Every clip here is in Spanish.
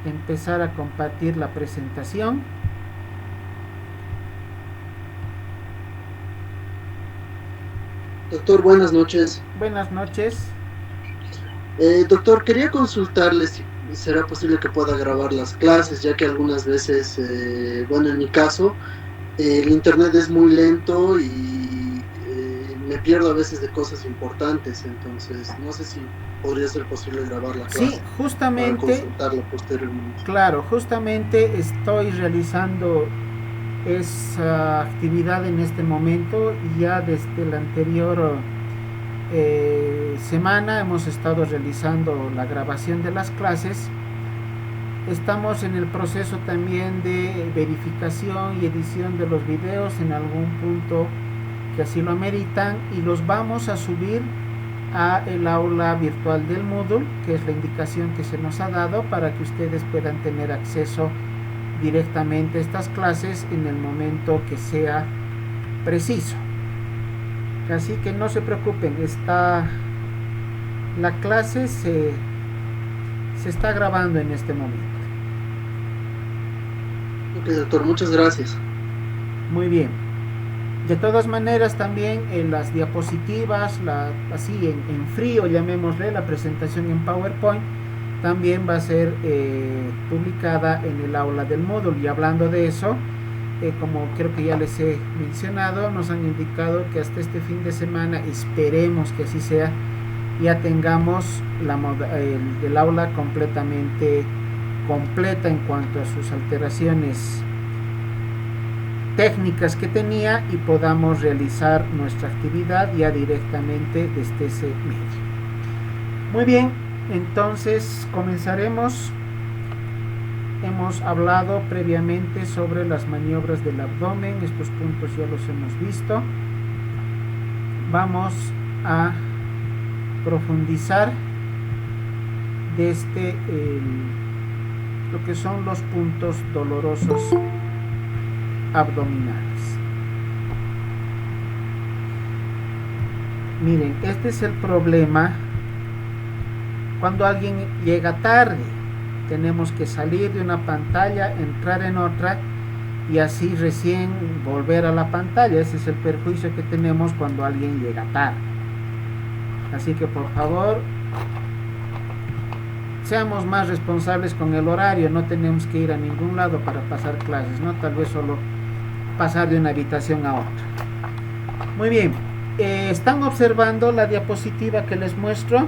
empezar a compartir la presentación. Doctor, buenas noches. Buenas noches. Doctor, quería consultarle si será posible que pueda grabar las clases, ya que algunas veces, bueno, en mi caso, el internet es muy lento y me pierdo a veces de cosas importantes, entonces no sé si podría ser posible grabar la Sí, clase para justamente, consultarla posteriormente. claro, justamente estoy realizando esa actividad en este momento y ya desde la anterior semana hemos estado realizando la grabación de las clases. Estamos en el proceso también de verificación y edición de los videos en algún punto que así lo ameritan, y los vamos a subir a el aula virtual del Moodle, que es la indicación que se nos ha dado para que ustedes puedan tener acceso directamente a estas clases en el momento que sea preciso. Así que no se preocupen, la clase se está grabando en este momento. Ok, doctor, muchas gracias. Muy bien. De todas maneras, también en las diapositivas, así en frío, llamémosle, la presentación en PowerPoint, también va a ser publicada en el aula del módulo. Y hablando de eso, como creo que ya les he mencionado, nos han indicado que hasta este fin de semana, esperemos que así sea, ya tengamos el aula completamente completa en cuanto a sus alteraciones técnicas que tenía, y podamos realizar nuestra actividad ya directamente desde ese medio. Muy bien, entonces comenzaremos. Hemos hablado previamente sobre las maniobras del abdomen, estos puntos ya los hemos visto. Vamos a profundizar desde lo que son los puntos dolorosos abdominales. Miren, este es el problema cuando alguien llega tarde. Tenemos que salir de una pantalla, entrar en otra y así recién volver a la pantalla. Ese es el perjuicio que tenemos cuando alguien llega tarde. Así que por favor, seamos más responsables con el horario. No tenemos que ir a ningún lado para pasar clases, ¿no? Tal vez solo pasar de una habitación a otra. Muy bien, ¿están observando la diapositiva que les muestro?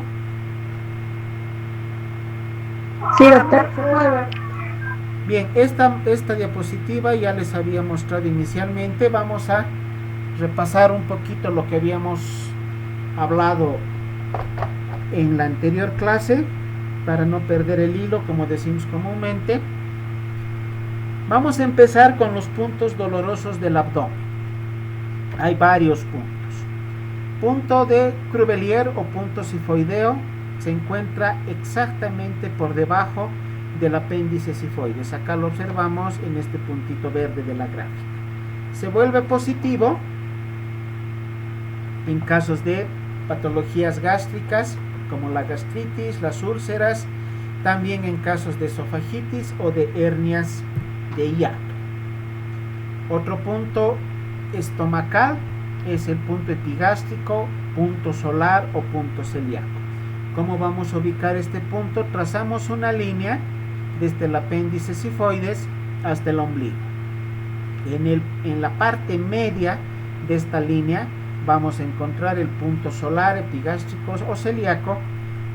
Sí, doctor. Bien, esta diapositiva ya les había mostrado inicialmente. Vamos a repasar un poquito lo que habíamos hablado en la anterior clase para no perder el hilo, como decimos comúnmente. Vamos a empezar con los puntos dolorosos del abdomen. Hay varios puntos. Punto de Crubelier o punto sifoideo se encuentra exactamente por debajo del apéndice sifoides. Acá lo observamos en este puntito verde de la gráfica. Se vuelve positivo en casos de patologías gástricas como la gastritis, las úlceras, también en casos de esofagitis o de hernias de hiato. Otro punto estomacal es el punto epigástrico, punto solar o punto celíaco. ¿Cómo vamos a ubicar este punto? Trazamos una línea desde el apéndice sifoides hasta el ombligo. En la parte media de esta línea vamos a encontrar el punto solar, epigástrico o celíaco,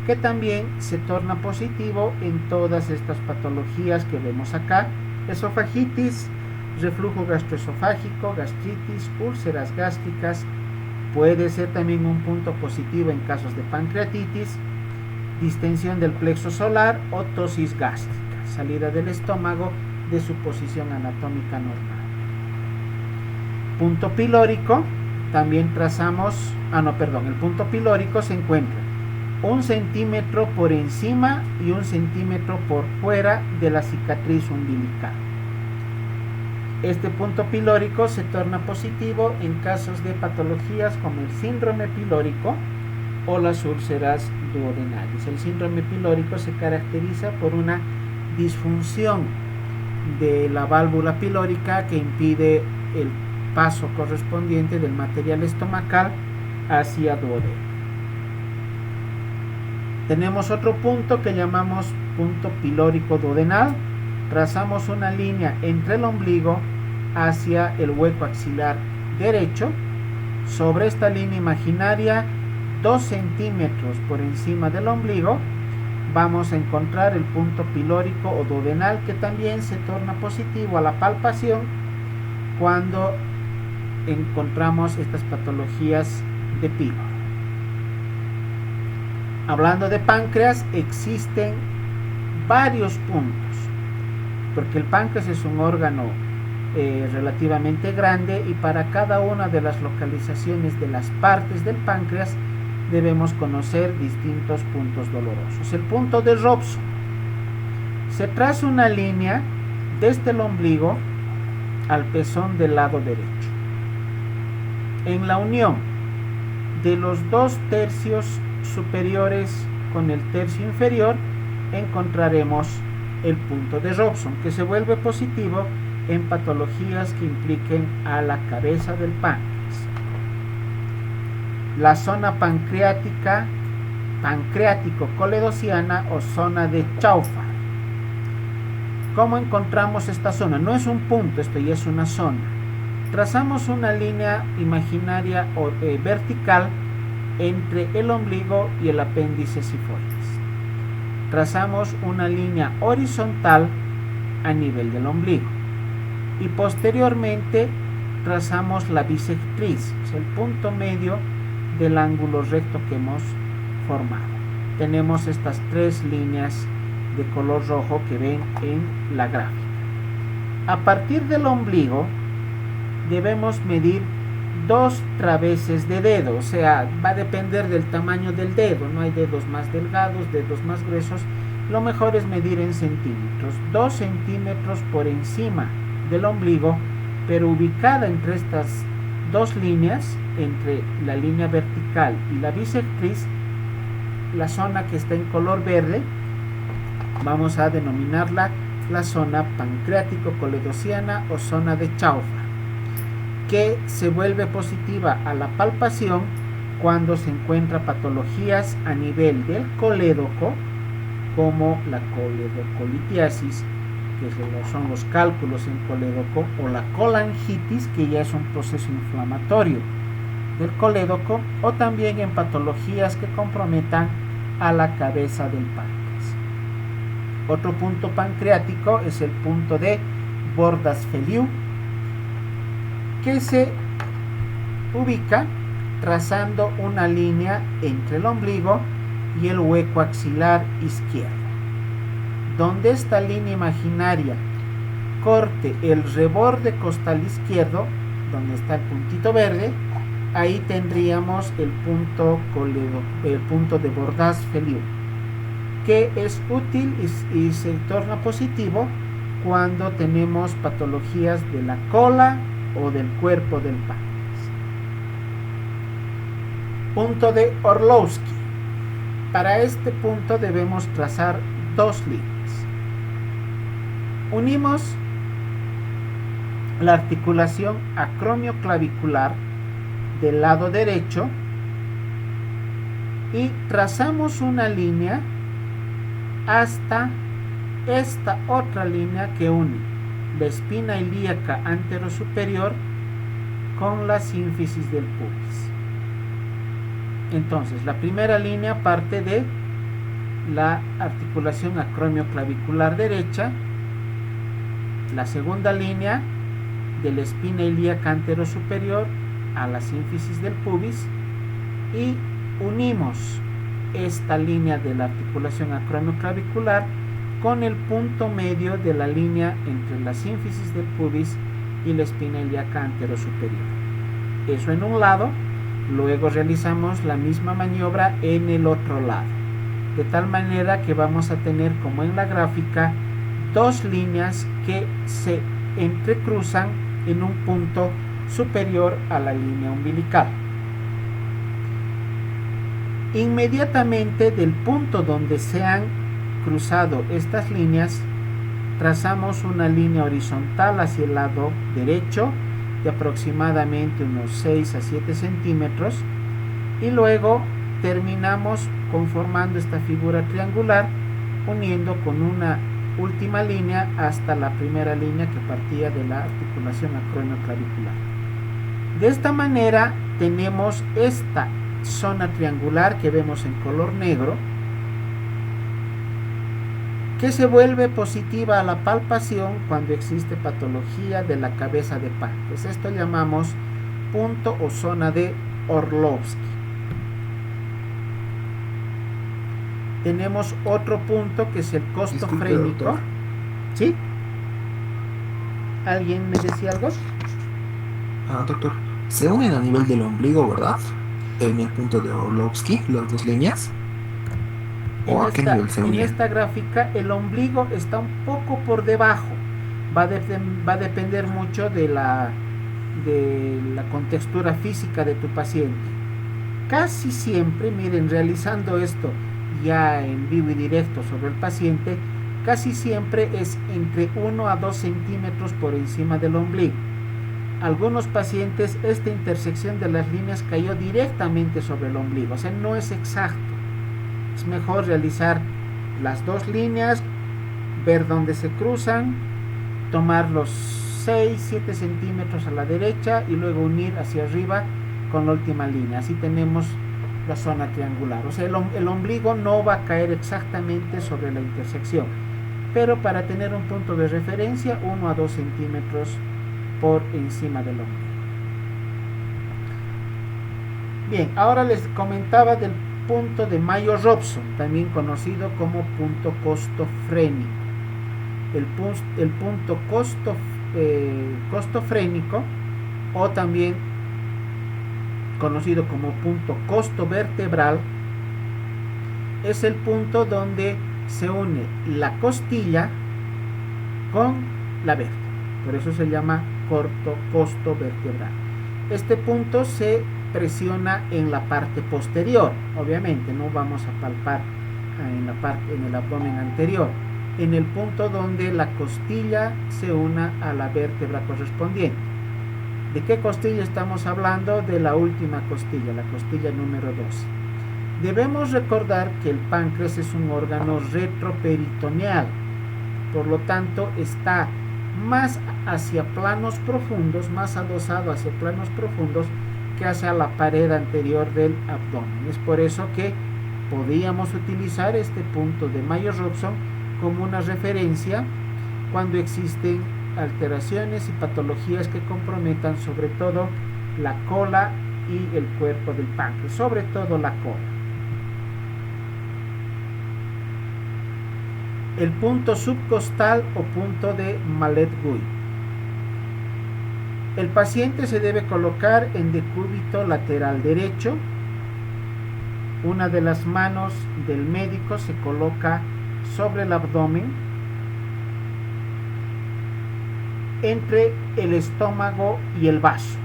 que también se torna positivo en todas estas patologías que vemos acá: esofagitis, reflujo gastroesofágico, gastritis, úlceras gástricas. Puede ser también un punto positivo en casos de pancreatitis, distensión del plexo solar o tosis gástrica, salida del estómago de su posición anatómica normal. Punto pilórico, también trazamos, el punto pilórico se encuentra 1 centímetro por encima y 1 centímetro por fuera de la cicatriz umbilical. Este punto pilórico se torna positivo en casos de patologías como el síndrome pilórico o las úlceras duodenales. El síndrome pilórico se caracteriza por una disfunción de la válvula pilórica que impide el paso correspondiente del material estomacal hacia duodeno. Tenemos otro punto que llamamos punto pilórico duodenal. Trazamos una línea entre el ombligo hacia el hueco axilar derecho. Sobre esta línea imaginaria, 2 centímetros por encima del ombligo, vamos a encontrar el punto pilórico o duodenal, que también se torna positivo a la palpación cuando encontramos estas patologías de píloro. Hablando de páncreas, existen varios puntos, porque el páncreas es un órgano relativamente grande, y para cada una de las localizaciones de las partes del páncreas debemos conocer distintos puntos dolorosos. El punto de Robson: se traza una línea desde el ombligo al pezón del lado derecho. En la unión de los 2 tercios superiores con el tercio inferior encontraremos el punto de Robson, que se vuelve positivo en patologías que impliquen a la cabeza del páncreas. La zona pancreático-coledociana o zona de Chauffer. ¿Cómo encontramos esta zona? No es un punto, esto ya es una zona. Trazamos una línea imaginaria o vertical entre el ombligo y el apéndice sifoides. Trazamos una línea horizontal a nivel del ombligo y posteriormente trazamos la bisectriz, es el punto medio del ángulo recto que hemos formado. Tenemos estas 3 líneas de color rojo que ven en la gráfica. A partir del ombligo debemos medir 2 traveses de dedo, o sea, va a depender del tamaño del dedo, no hay dedos más delgados, dedos más gruesos. Lo mejor es medir en centímetros, 2 centímetros por encima del ombligo, pero ubicada entre estas 2 líneas, entre la línea vertical y la bisectriz, la zona que está en color verde, vamos a denominarla la zona pancreático-coledociana o zona de Chauffer, que se vuelve positiva a la palpación cuando se encuentra patologías a nivel del colédoco, como la coledocolitiasis, que son los cálculos en colédoco, o la colangitis, que ya es un proceso inflamatorio del colédoco, o también en patologías que comprometan a la cabeza del páncreas. Otro punto pancreático es el punto de Bordas-Feliu, que se ubica trazando una línea entre el ombligo y el hueco axilar izquierdo. Donde esta línea imaginaria corte el reborde costal izquierdo, donde está el puntito verde, ahí tendríamos el punto de Bordas-Feliu, que es útil y se torna positivo cuando tenemos patologías de la cola o del cuerpo del páncreas. Punto de Orlowski. Para este punto debemos trazar 2 líneas. Unimos la articulación acromioclavicular del lado derecho y trazamos una línea hasta esta otra línea que une la espina ilíaca anterosuperior con la sínfisis del pubis. Entonces, la primera línea parte de la articulación acromioclavicular derecha, la segunda línea de la espina ilíaca anterosuperior a la sínfisis del pubis, y unimos esta línea de la articulación acromioclavicular con el punto medio de la línea entre la sínfisis del pubis y la espina ilíaca anterosuperior. Eso en un lado. Luego realizamos la misma maniobra en el otro lado, de tal manera que vamos a tener, como en la gráfica, 2 líneas que se entrecruzan en un punto superior a la línea umbilical. Inmediatamente del punto donde se han cruzado estas líneas trazamos una línea horizontal hacia el lado derecho de aproximadamente unos 6 a 7 centímetros y luego terminamos conformando esta figura triangular uniendo con una última línea hasta la primera línea que partía de la articulación acromioclavicular. De esta manera tenemos esta zona triangular que vemos en color negro, que se vuelve positiva a la palpación cuando existe patología de la cabeza de páncreas. Esto llamamos punto o zona de Orlovsky. Tenemos otro punto que es el costofrénico. ¿Sí? ¿Alguien me decía algo? Doctor, se unen a nivel del ombligo, ¿verdad? En el punto de Orlovsky, las dos líneas. ¿O a qué nivel se unen? En esta gráfica el ombligo está un poco por debajo. Va a depender mucho de la contextura física de tu paciente. Casi siempre, miren, realizando esto ya en vivo y directo sobre el paciente, casi siempre es entre 1 a 2 centímetros por encima del ombligo. Algunos pacientes esta intersección de las líneas cayó directamente sobre el ombligo, o sea, no es exacto. Es mejor realizar las dos líneas, ver dónde se cruzan, tomar los 6-7 centímetros a la derecha y luego unir hacia arriba con la última línea. Así tenemos la zona triangular. O sea, el ombligo no va a caer exactamente sobre la intersección, pero para tener un punto de referencia, 1 a 2 centímetros por encima del ombligo. Bien, ahora les comentaba del punto de Mayo-Robson, también conocido como punto costofrénico. El punto costofrénico, o también conocido como punto costovertebral, es el punto donde se une la costilla con la vértebra. Por eso se llama costovertebral. Este punto se presiona en la parte posterior. Obviamente no vamos a palpar en el abdomen anterior, en el punto donde la costilla se una a la vértebra correspondiente. ¿De qué costilla estamos hablando? De la última costilla, la costilla número 12. Debemos recordar que el páncreas es un órgano retroperitoneal, por lo tanto está más hacia planos profundos, más adosado hacia planos profundos que hacia la pared anterior del abdomen. Es por eso que podríamos utilizar este punto de Mayo-Robson como una referencia cuando existen alteraciones y patologías que comprometan sobre todo la cola y el cuerpo del páncreas, sobre todo la cola. El punto subcostal o punto de Mallet-Guy. El paciente se debe colocar en decúbito lateral derecho. Una de las manos del médico se coloca sobre el abdomen, entre el estómago y el vaso.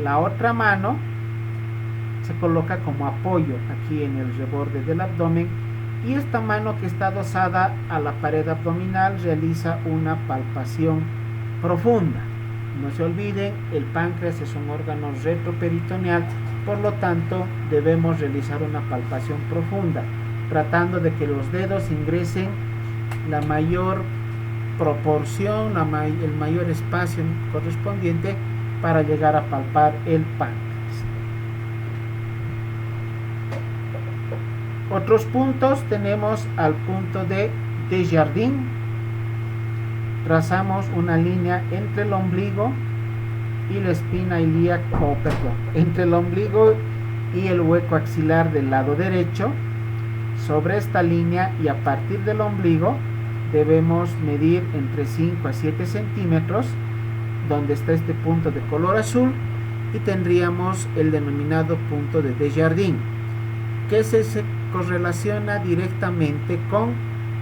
La otra mano se coloca como apoyo aquí en el reborde del abdomen, y esta mano, que está adosada a la pared abdominal, realiza una palpación profunda. No se olviden, el páncreas es un órgano retroperitoneal, por lo tanto debemos realizar una palpación profunda, tratando de que los dedos ingresen la mayor proporción, el mayor espacio correspondiente para llegar a palpar el páncreas. Otros puntos tenemos al punto de Desjardins. Trazamos una línea entre el ombligo y la espina ilíaca, entre el ombligo y el hueco axilar del lado derecho. Sobre esta línea y a partir del ombligo debemos medir entre 5 a 7 centímetros, donde está este punto de color azul, y tendríamos el denominado punto de Desjardins, que se correlaciona directamente con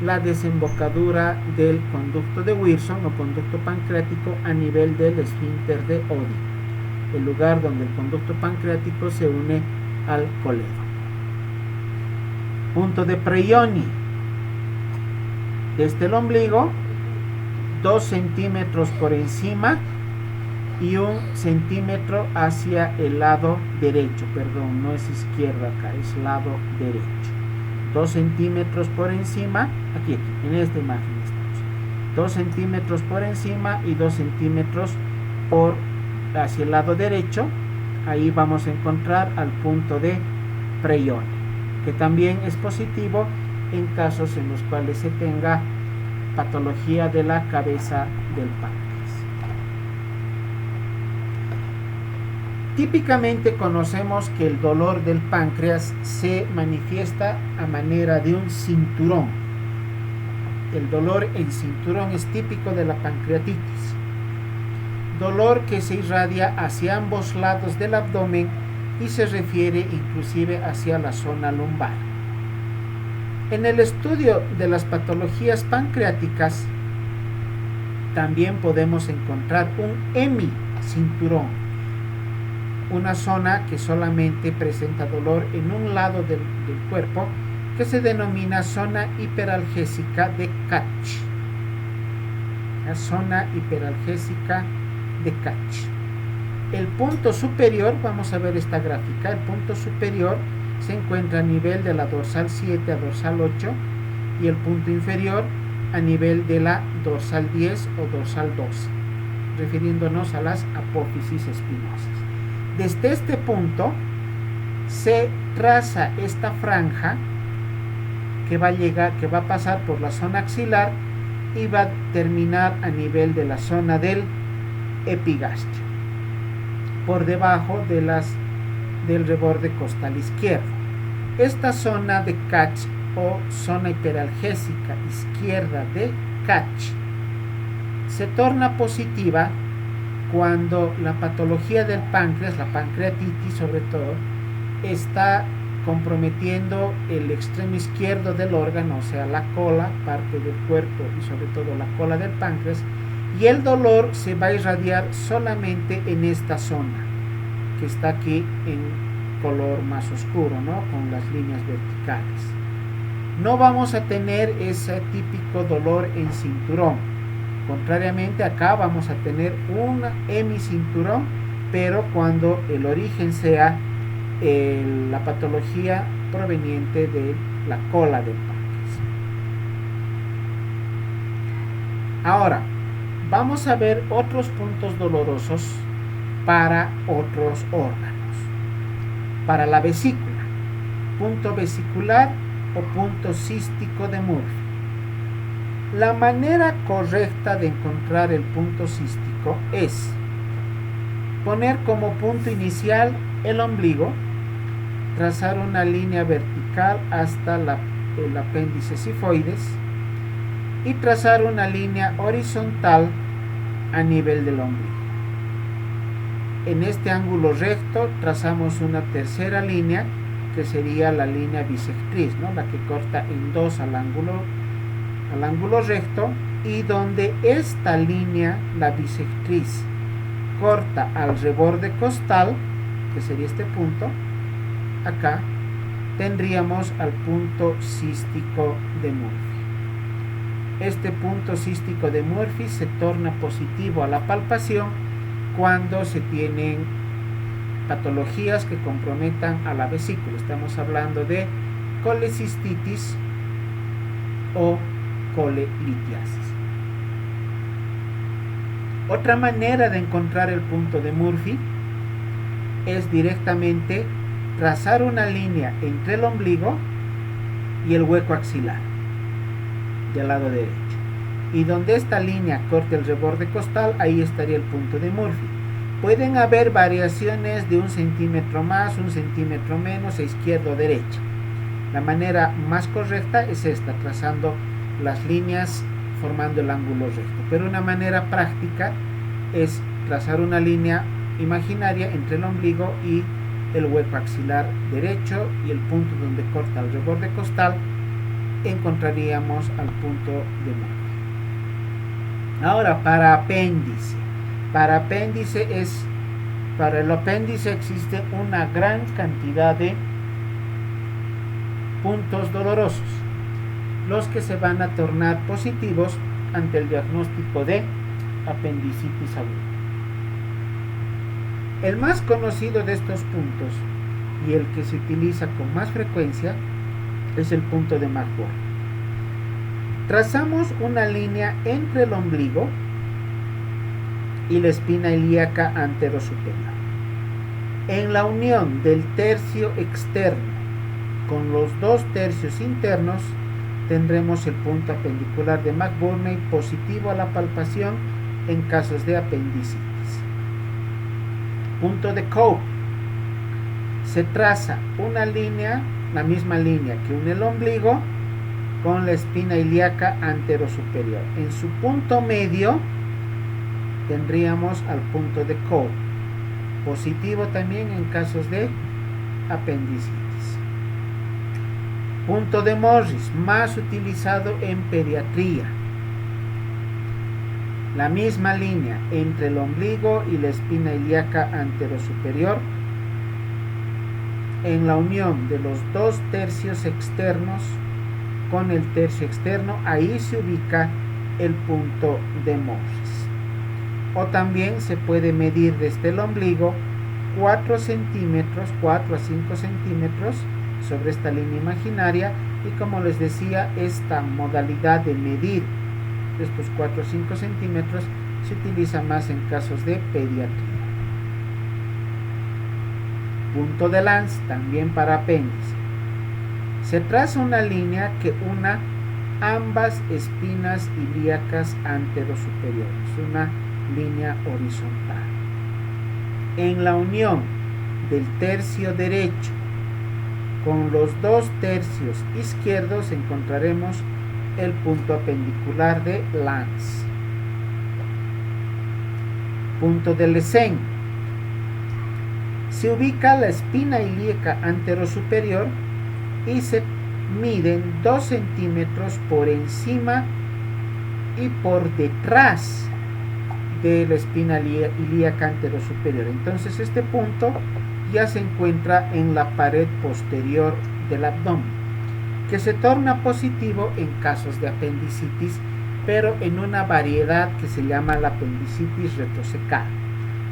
la desembocadura del conducto de Wilson o conducto pancreático a nivel del esfínter de Oddi, el lugar donde el conducto pancreático se une al coledo. Punto de Prejoni. Desde el ombligo 2 centímetros por encima y 1 centímetro hacia el lado derecho, perdón, no es izquierdo acá, es lado derecho. 2 centímetros por encima, aquí, en esta imagen estamos. 2 centímetros por encima y 2 centímetros hacia el lado derecho. Ahí vamos a encontrar al punto de Preyoni, que también es positivo en casos en los cuales se tenga patología de la cabeza del páncreas. Típicamente conocemos que el dolor del páncreas se manifiesta a manera de un cinturón. El dolor en cinturón es típico de la pancreatitis. Dolor que se irradia hacia ambos lados del abdomen y se refiere inclusive hacia la zona lumbar. En el estudio de las patologías pancreáticas también podemos encontrar un hemicinturón, una zona que solamente presenta dolor en un lado del cuerpo, que se denomina zona hiperalgésica de Katch. La zona hiperalgésica de Katch. El punto superior, vamos a ver esta gráfica, el punto superior se encuentra a nivel de la dorsal 7 a dorsal 8 y el punto inferior a nivel de la dorsal 10 o dorsal 12, refiriéndonos a las apófisis espinosas. Desde este punto se traza esta franja que va a pasar por la zona axilar y va a terminar a nivel de la zona del epigastrio, por debajo del reborde costal izquierdo. Esta zona de Katch o zona hiperalgésica izquierda de Katch se torna positiva cuando la patología del páncreas, la pancreatitis sobre todo, está comprometiendo el extremo izquierdo del órgano, o sea, la cola, parte del cuerpo y sobre todo la cola del páncreas, y el dolor se va a irradiar solamente en esta zona, que está aquí en color más oscuro, ¿no? Con las líneas verticales. No vamos a tener ese típico dolor en cinturón. Contrariamente, acá vamos a tener un hemicinturón, pero cuando el origen sea la patología proveniente de la cola del páncreas. Ahora, vamos a ver otros puntos dolorosos para otros órganos. Para la vesícula, punto vesicular o punto cístico de Murphy. La manera correcta de encontrar el punto cístico es poner como punto inicial el ombligo, trazar una línea vertical hasta el apéndice sifoides y trazar una línea horizontal a nivel del ombligo. En este ángulo recto trazamos una tercera línea que sería la línea bisectriz, ¿no? La que corta en dos al ángulo recto, y donde esta línea, la bisectriz, corta al reborde costal, que sería este punto, acá tendríamos al punto cístico de Murphy. Este punto cístico de Murphy se torna positivo a la palpación cuando se tienen patologías que comprometan a la vesícula. Estamos hablando de colecistitis o colelitiasis. Otra manera de encontrar el punto de Murphy es directamente trazar una línea entre el ombligo y el hueco axilar del lado derecho, y donde esta línea corte el reborde costal, ahí estaría el punto de Murphy. Pueden haber variaciones de 1 centímetro más, 1 centímetro menos, a izquierda o derecha. La manera más correcta es esta, trazando las líneas formando el ángulo recto, pero una manera práctica es trazar una línea imaginaria entre el ombligo y el hueco axilar derecho, y el punto donde corta el reborde costal encontraríamos al punto de Murphy. Ahora, para el apéndice existe una gran cantidad de puntos dolorosos, los que se van a tornar positivos ante el diagnóstico de apendicitis aguda. El más conocido de estos puntos y el que se utiliza con más frecuencia es el punto de McBurney. Trazamos una línea entre el ombligo y la espina ilíaca anterosuperior. En la unión del tercio externo con los dos tercios internos tendremos el punto apendicular de McBurney positivo a la palpación en casos de apendicitis. Punto de Cope. Se traza una línea, la misma línea que une el ombligo con la espina ilíaca anterosuperior. En su punto medio tendríamos al punto de Cope, positivo también en casos de apendicitis. Punto de Morris, más utilizado en pediatría. La misma línea entre el ombligo y la espina ilíaca anterosuperior. En la unión de los dos tercios externos con el tercio externo, ahí se ubica el punto de Morris. O también se puede medir desde el ombligo 4 centímetros, 4 a 5 centímetros sobre esta línea imaginaria, y como les decía, esta modalidad de medir estos 4 o 5 centímetros se utiliza más en casos de pediatría. Punto de Lance, también para apéndice. Se traza una línea que una ambas espinas ilíacas anterosuperiores, una línea horizontal. En la unión del tercio derecho con los dos tercios izquierdos encontraremos el punto apendicular de Lance. Punto de Lesein. Se ubica la espina ilíaca anterosuperior y se miden 2 centímetros por encima y por detrás de la espina ilíaca anterosuperior. Entonces este punto ya se encuentra en la pared posterior del abdomen, que se torna positivo en casos de apendicitis, pero en una variedad que se llama la apendicitis retrocecal.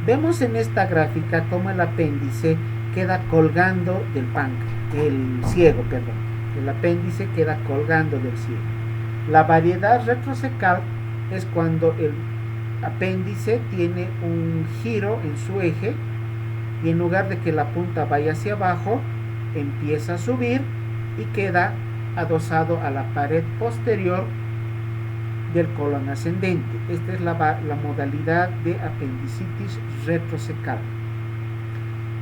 Vemos en esta gráfica cómo el apéndice queda colgando del páncreas, el apéndice queda colgando del ciego. La variedad retrocecal es cuando el apéndice tiene un giro en su eje y en lugar de que la punta vaya hacia abajo, empieza a subir y queda adosado a la pared posterior del colon ascendente. Esta es la modalidad de apendicitis retrocecal.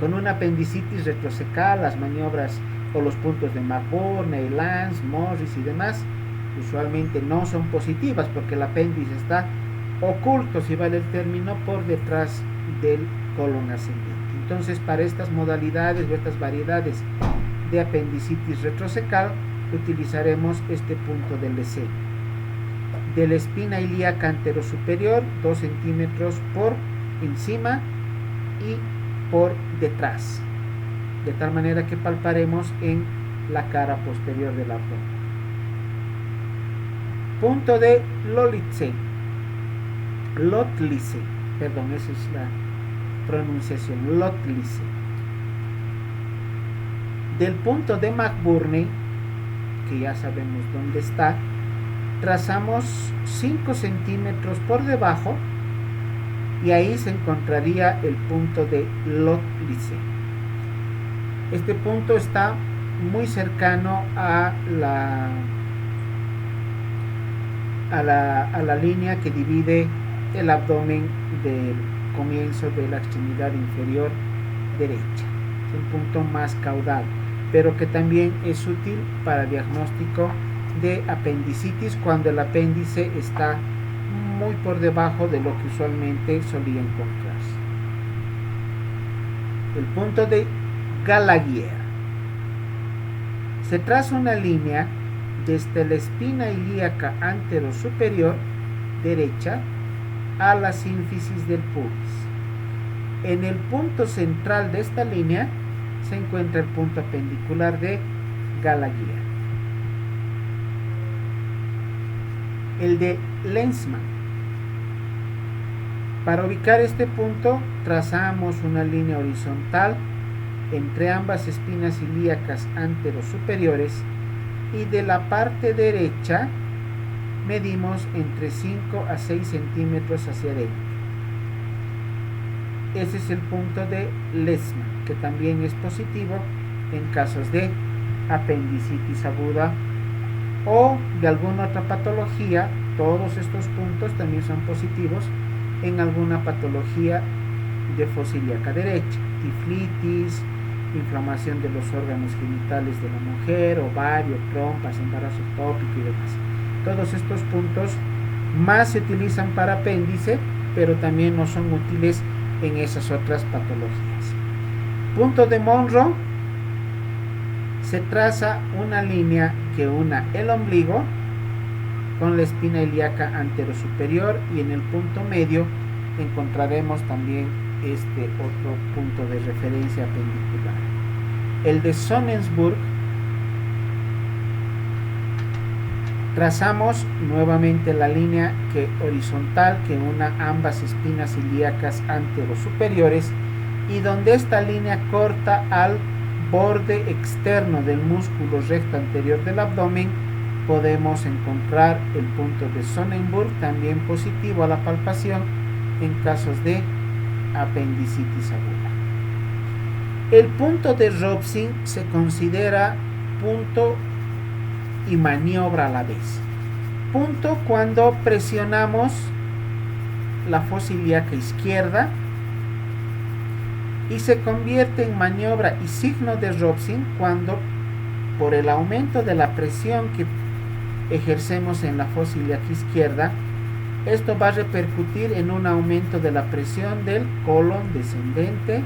Con una apendicitis retrocecal, las maniobras o los puntos de McBurney, Lance, Morris y demás usualmente no son positivas porque el apéndice está oculto, si vale el término, por detrás del colon ascendente. Entonces, para estas modalidades o estas variedades de apendicitis retrocecal utilizaremos este punto de Lesein. De la espina ilíaca anterosuperior, 2 centímetros por encima y por detrás, de tal manera que palparemos en la cara posterior del abdomen. Punto de Lotlice, esa es la pronunciación, Lotlice. Del punto de McBurney, que ya sabemos dónde está, trazamos 5 centímetros por debajo y ahí se encontraría el punto de Lotlice. Este punto está muy cercano a la línea que divide el abdomen del comienzo de la extremidad inferior derecha. Es un punto más caudal, pero que también es útil para diagnóstico de apendicitis cuando el apéndice está muy por debajo de lo que usualmente solía encontrarse. El punto de Gallagher. Se traza una línea desde la espina ilíaca anterosuperior derecha a la sínfisis del pubis. En el punto central de esta línea se encuentra el punto apendicular de Gallagher. el de Lenzmann. Para ubicar este punto, trazamos una línea horizontal entre ambas espinas ilíacas anterosuperiores y de la parte derecha medimos entre 5 a 6 centímetros hacia adentro. Ese es el punto de Lenzmann, que también es positivo en casos de apendicitis aguda o de alguna otra patología. Todos estos puntos también son positivos en alguna patología de fosa ilíaca derecha, tiflitis, inflamación de los órganos genitales de la mujer, ovario, trompas, embarazo ectópico y demás. Todos estos puntos más se utilizan para apéndice, pero también no son útiles en esas otras patologías. Punto de Monro: se traza una línea que una el ombligo con la espina ilíaca anterosuperior, y en el punto medio encontraremos también este otro punto de referencia apendicular. El de Sonnensburg, trazamos nuevamente la línea horizontal que una ambas espinas ilíacas anterosuperiores, y donde esta línea corta al borde externo del músculo recto anterior del abdomen, podemos encontrar el punto de Sonnenburg, también positivo a la palpación en casos de apendicitis aguda. El punto de Robson se considera punto y maniobra a la vez. Punto cuando presionamos la fosa ilíaca izquierda, y se convierte en maniobra y signo de Robson cuando, por el aumento de la presión que ejercemos en la fosa ilíaca izquierda, esto va a repercutir en un aumento de la presión del colon descendente,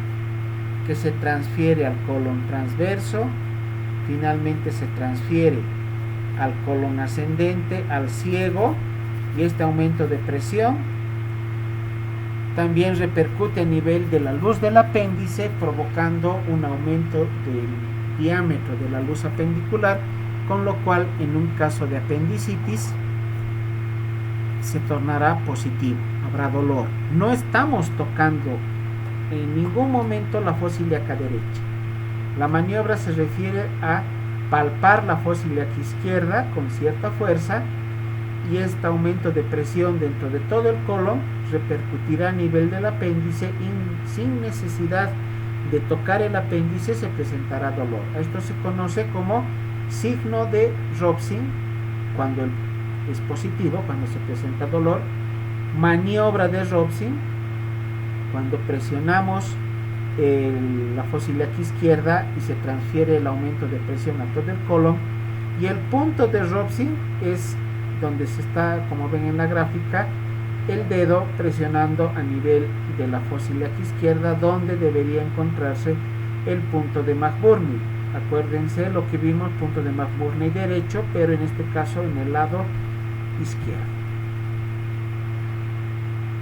que se transfiere al colon transverso, finalmente se transfiere al colon ascendente, al ciego, y este aumento de presión también repercute a nivel de la luz del apéndice, provocando un aumento del diámetro de la luz apendicular, con lo cual en un caso de apendicitis se tornará positivo, habrá dolor. No estamos tocando en ningún momento la fosa ilíaca derecha. La maniobra se refiere a palpar la fosa ilíaca izquierda con cierta fuerza, y este aumento de presión dentro de todo el colon repercutirá a nivel del apéndice, y sin necesidad de tocar el apéndice se presentará dolor. Esto se conoce como signo de Robson cuando es positivo, cuando se presenta dolor; maniobra de Robson cuando presionamos la fosa ilíaca izquierda y se transfiere el aumento de presión a todo el colon; y el punto de Robson es donde se está, como ven en la gráfica, el dedo presionando a nivel de la fosa ilíaca izquierda, donde debería encontrarse el punto de McBurney. Acuérdense lo que vimos, punto de McBurney derecho, pero en este caso en el lado izquierdo.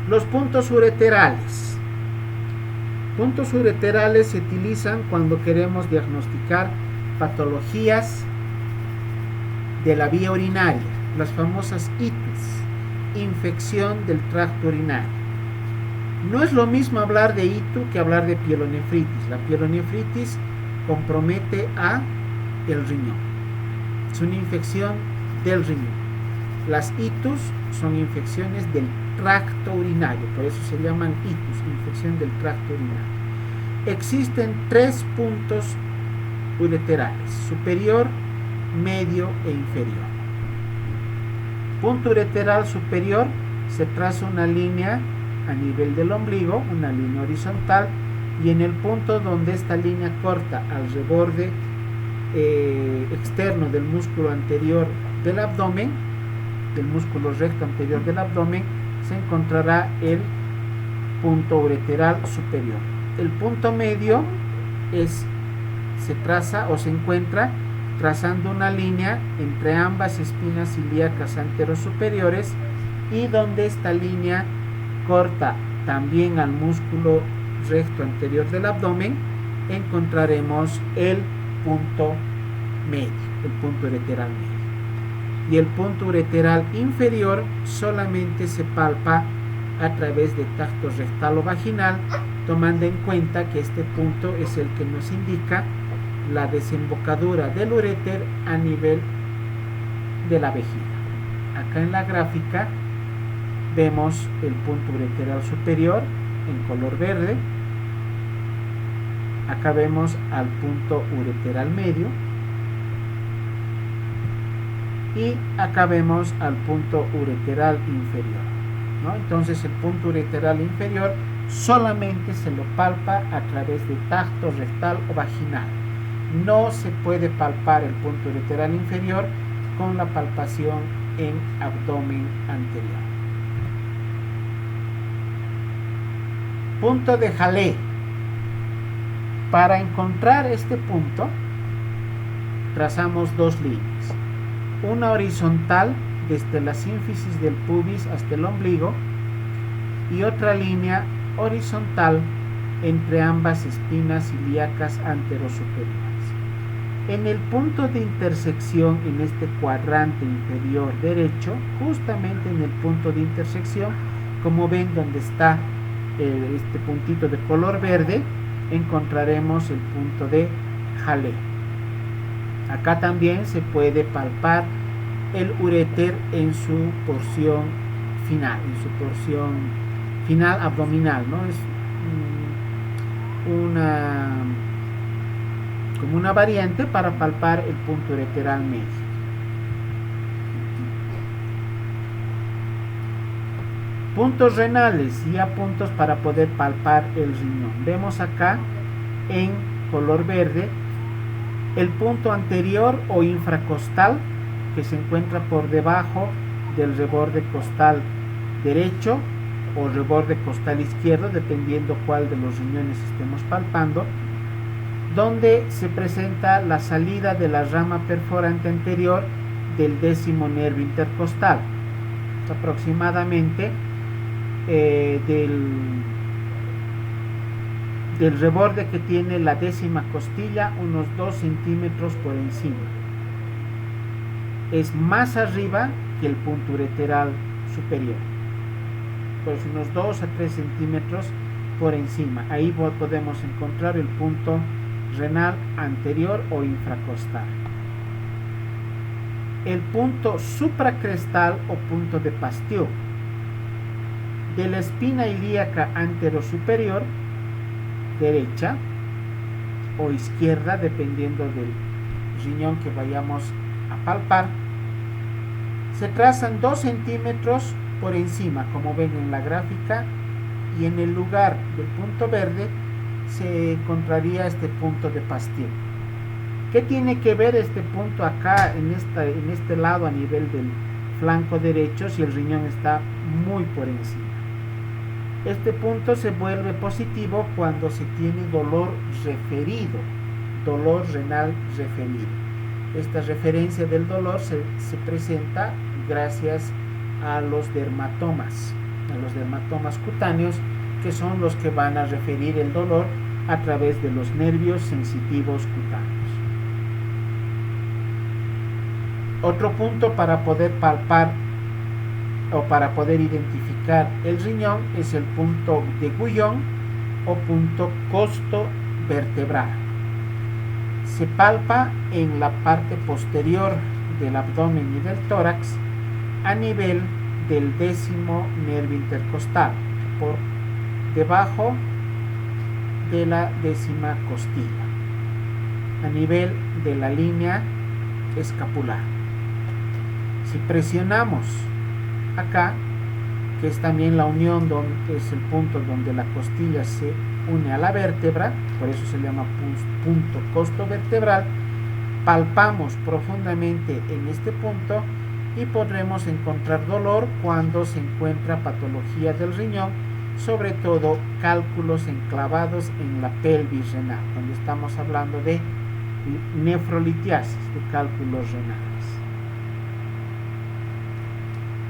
Los puntos ureterales. Puntos ureterales se utilizan cuando queremos diagnosticar patologías de la vía urinaria, las famosas ITUs, infección del tracto urinario. No es lo mismo hablar de ITU que hablar de pielonefritis. La pielonefritis compromete a el riñón, es una infección del riñón. Las ITUs son infecciones del tracto urinario, por eso se llaman ITUs, infección del tracto urinario. Existen 3 puntos ureterales: superior, medio e inferior. Punto ureteral superior: se traza una línea a nivel del ombligo, una línea horizontal, y en el punto donde esta línea corta al reborde externo del músculo anterior del abdomen, del músculo recto anterior del abdomen, se encontrará el punto ureteral superior. El punto medio se traza o se encuentra trazando una línea entre ambas espinas ilíacas anterosuperiores, y donde esta línea corta también al músculo recto anterior del abdomen, encontraremos el punto medio, el punto ureteral medio. y el punto ureteral inferior solamente se palpa a través de tacto rectal o vaginal, tomando en cuenta que este punto es el que nos indica la desembocadura del uréter a nivel de la vejiga. Acá en la gráfica vemos el punto ureteral superior en color verde. Acá vemos al punto ureteral medio y acá vemos al punto ureteral inferior, ¿no? Entonces el punto ureteral inferior solamente se lo palpa a través de tacto rectal o vaginal. No se puede palpar el punto ureteral inferior con la palpación en abdomen anterior. Punto de Halley. Para encontrar este punto, trazamos dos líneas. Una horizontal desde la sínfisis del pubis hasta el ombligo y otra línea horizontal entre ambas espinas ilíacas anterosuperiores. En el punto de intersección en este cuadrante inferior derecho, justamente en el punto de intersección, como ven donde está este puntito de color verde, encontraremos el punto de Halley. Acá también se puede palpar el uréter en su porción final, abdominal, ¿no? Es como una variante para palpar el punto ureteral medio. Puntos renales, ya puntos para poder palpar el riñón. Vemos acá en color verde el punto anterior o infracostal, que se encuentra por debajo del reborde costal derecho o reborde costal izquierdo, dependiendo cuál de los riñones estemos palpando, donde se presenta la salida de la rama perforante anterior del 10º nervio intercostal, aproximadamente del reborde que tiene la 10ª costilla, unos 2 centímetros por encima. Es más arriba que el punto ureteral superior, pues unos 2 a 3 centímetros por encima. Ahí podemos encontrar el punto renal anterior o infracostal. El punto supracrestal o punto de Pasteur de la espina ilíaca anterosuperior derecha o izquierda, dependiendo del riñón que vayamos a palpar, se trazan 2 centímetros por encima, como ven en la gráfica, y en el lugar del punto verde se encontraría este punto de Pasteur. ¿Qué tiene que ver este punto acá en este lado a nivel del flanco derecho si el riñón está muy por encima? Este punto se vuelve positivo cuando se tiene dolor referido, dolor renal referido. Esta referencia del dolor se presenta gracias a los dermatomas cutáneos, que son los que van a referir el dolor a través de los nervios sensitivos cutáneos. Otro punto para poder palpar o para poder identificar el riñón es el punto de Guyon o punto costo vertebral. Se palpa en la parte posterior del abdomen y del tórax a nivel del 10º nervio intercostal, por debajo de la 10ª costilla, a nivel de la línea escapular. Si presionamos acá, que es también la unión, donde es el punto donde la costilla se une a la vértebra, por eso se llama punto costo vertebral, palpamos profundamente en este punto y podremos encontrar dolor cuando se encuentra patología del riñón, sobre todo cálculos enclavados en la pelvis renal, cuando estamos hablando de nefrolitiasis, de cálculos renales.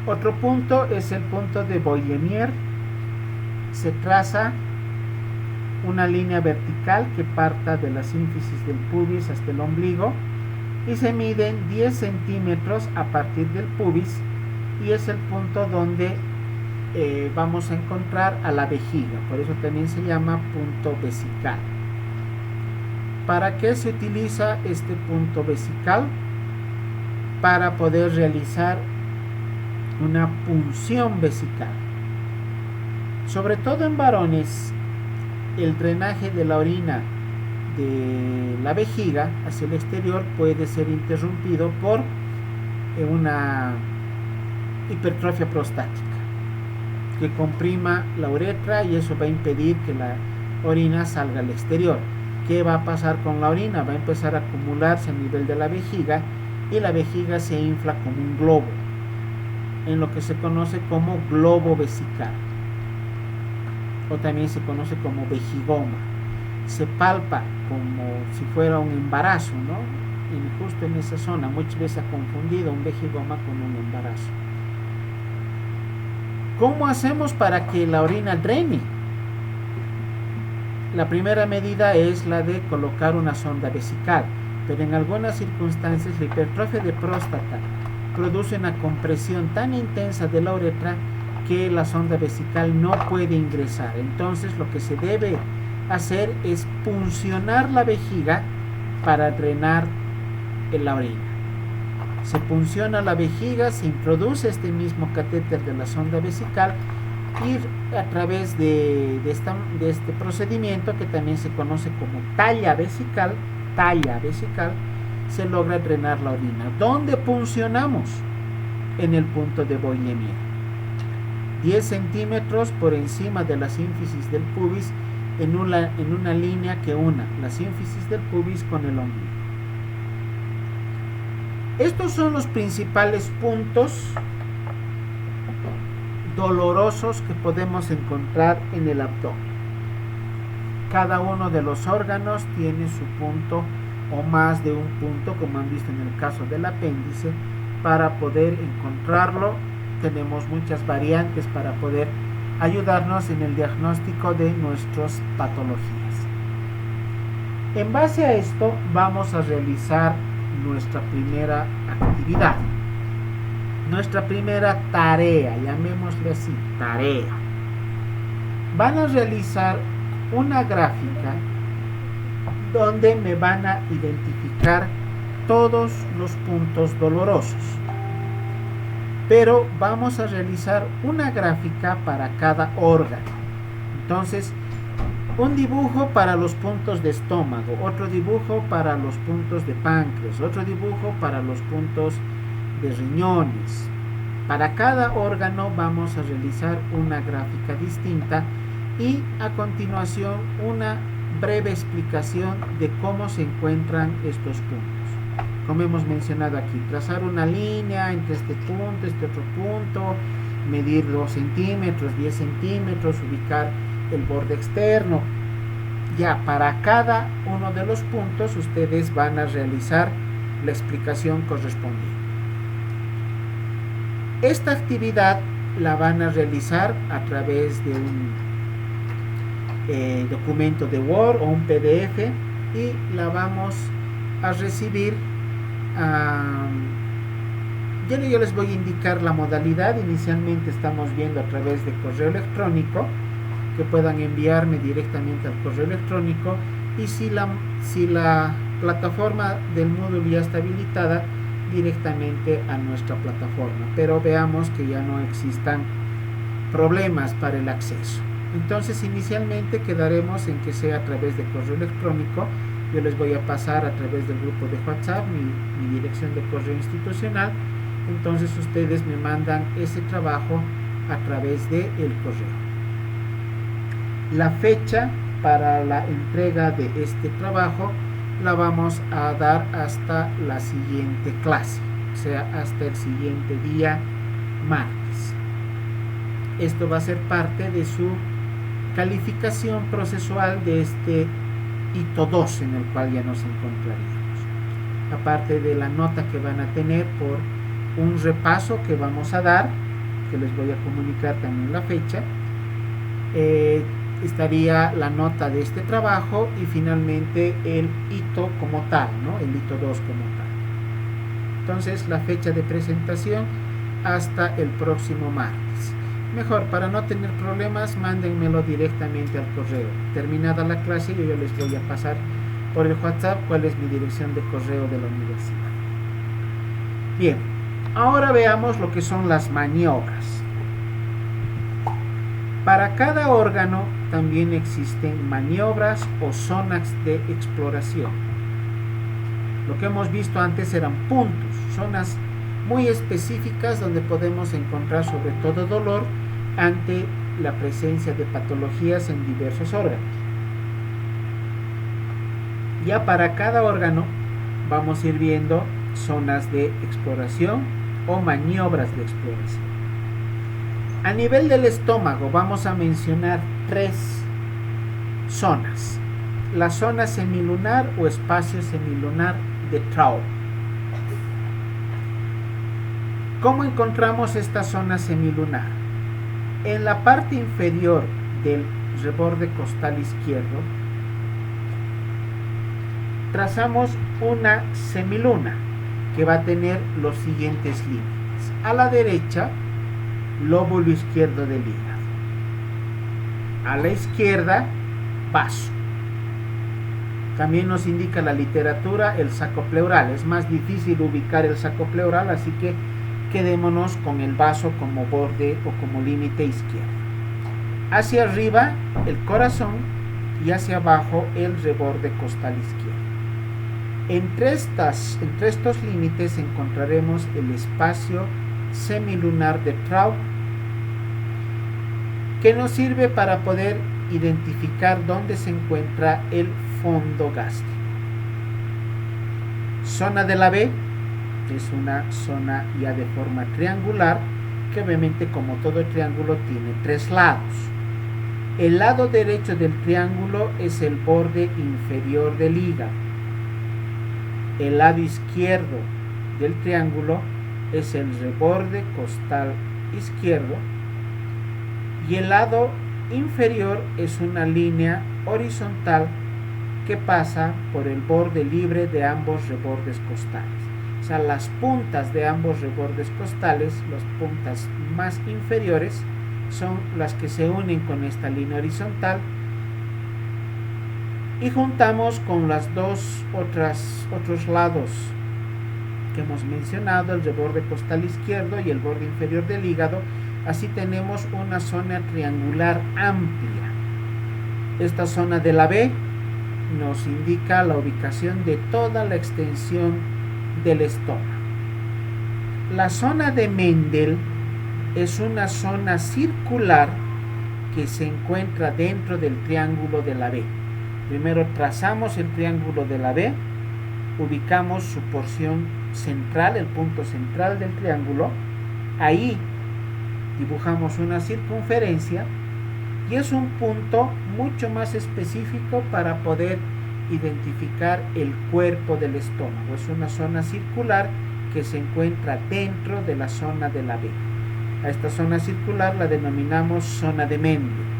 Otro punto es el punto de Boyenier. Se traza una línea vertical que parta de la sínfisis del pubis hasta el ombligo y se miden 10 centímetros a partir del pubis, y es el punto donde vamos a encontrar a la vejiga, por eso también se llama punto vesical. ¿Para qué se utiliza este punto vesical? Para poder realizar una punción vesical. Sobre todo en varones, el drenaje de la orina de la vejiga hacia el exterior puede ser interrumpido por una hipertrofia prostática que comprima la uretra, y eso va a impedir que la orina salga al exterior. ¿Qué va a pasar con la orina? Va a empezar a acumularse a nivel de la vejiga, y la vejiga se infla como un globo, en lo que se conoce como globo vesical, o también se conoce como vejigoma. Se palpa como si fuera un embarazo, ¿no? Y justo en esa zona muchas veces ha confundido un vejigoma con un embarazo. ¿Cómo hacemos para que la orina drene? La primera medida es la de colocar una sonda vesical, pero en algunas circunstancias la hipertrofia de próstata produce una compresión tan intensa de la uretra que la sonda vesical no puede ingresar. Entonces lo que se debe hacer es puncionar la vejiga para drenar la orina. Se punciona la vejiga, se introduce este mismo catéter de la sonda vesical, y a través de este procedimiento, que también se conoce como talla vesical, se logra drenar la orina. ¿Dónde puncionamos? En el punto de Voynemir, 10 centímetros por encima de la sínfisis del pubis, en una línea que una la sínfisis del pubis con el ombligo. Estos son los principales puntos dolorosos que podemos encontrar en el abdomen. Cada uno de los órganos tiene su punto o más de un punto, como han visto en el caso del apéndice. Para poder encontrarlo tenemos muchas variantes para poder ayudarnos en el diagnóstico de nuestras patologías. En base a esto vamos a realizar nuestra primera actividad, nuestra primera tarea, llamémosle así, tarea. Van a realizar una gráfica donde me van a identificar todos los puntos dolorosos, pero vamos a realizar una gráfica para cada órgano. Entonces, un dibujo para los puntos de estómago, otro dibujo para los puntos de páncreas, otro dibujo para los puntos de riñones. Para cada órgano vamos a realizar una gráfica distinta, y a continuación una breve explicación de cómo se encuentran estos puntos. Como hemos mencionado aquí, trazar una línea entre este punto, este otro punto, medir 2 centímetros, 10 centímetros, ubicar el borde externo. Ya para cada uno de los puntos ustedes van a realizar la explicación correspondiente. Esta actividad la van a realizar a través de un documento de Word o un PDF, y la vamos a recibir. Yo les voy a indicar la modalidad. Inicialmente estamos viendo a través de correo electrónico, que puedan enviarme directamente al correo electrónico, y si la plataforma del Moodle ya está habilitada, directamente a nuestra plataforma, pero veamos que ya no existan problemas para el acceso. Entonces inicialmente quedaremos en que sea a través de correo electrónico. Yo les voy a pasar a través del grupo de WhatsApp mi dirección de correo institucional. Entonces ustedes me mandan ese trabajo a través del correo. La fecha para la entrega de este trabajo la vamos a dar hasta la siguiente clase, o sea, hasta el siguiente día martes. Esto va a ser parte de su calificación procesual de este hito 2 en el cual ya nos encontraríamos. Aparte de la nota que van a tener por un repaso que vamos a dar, que les voy a comunicar también la fecha, estaría la nota de este trabajo y finalmente el hito como tal, ¿no? El hito 2 como tal. Entonces la fecha de presentación hasta el próximo martes. Mejor, para no tener problemas, mándenmelo directamente al correo. Terminada la clase, yo les voy a pasar por el WhatsApp cuál es mi dirección de correo de la universidad. Bien, ahora veamos lo que son las maniobras. Para cada órgano también existen maniobras o zonas de exploración. Lo que hemos visto antes eran puntos, zonas muy específicas donde podemos encontrar sobre todo dolor ante la presencia de patologías en diversos órganos. Ya para cada órgano vamos a ir viendo zonas de exploración o maniobras de exploración. A nivel del estómago vamos a mencionar 3 zonas. La zona semilunar o espacio semilunar de Traub. ¿Cómo encontramos esta zona semilunar? En la parte inferior del reborde costal izquierdo trazamos una semiluna que va a tener los siguientes límites. A la derecha, lóbulo izquierdo del hígado. A la izquierda, vaso. También nos indica la literatura el saco pleural. Es más difícil ubicar el saco pleural, así que quedémonos con el vaso como borde o como límite izquierdo. Hacia arriba, el corazón, y hacia abajo, el reborde costal izquierdo. Entre estos límites encontraremos el espacio semilunar de Traub, que nos sirve para poder identificar dónde se encuentra el fondo gástrico. Zona de la B es una zona ya de forma triangular, que obviamente, como todo triángulo, tiene 3 lados. El lado derecho del triángulo es el borde inferior del hígado. El lado izquierdo del triángulo es el reborde costal izquierdo, y el lado inferior es una línea horizontal que pasa por el borde libre de ambos rebordes costales. O sea, las puntas de ambos rebordes costales, las puntas más inferiores, son las que se unen con esta línea horizontal, y juntamos con las otros lados que hemos mencionado, el reborde costal izquierdo y el borde inferior del hígado. Así tenemos una zona triangular amplia. Esta zona de la B nos indica la ubicación de toda la extensión del estómago. La zona de Mendel es una zona circular que se encuentra dentro del triángulo de la B. Primero trazamos el triángulo de la B, ubicamos su porción central, el punto central del triángulo. Ahí dibujamos una circunferencia, y es un punto mucho más específico para poder identificar el cuerpo del estómago. Es una zona circular que se encuentra dentro de la zona de la B. A esta zona circular la denominamos zona de Mendel.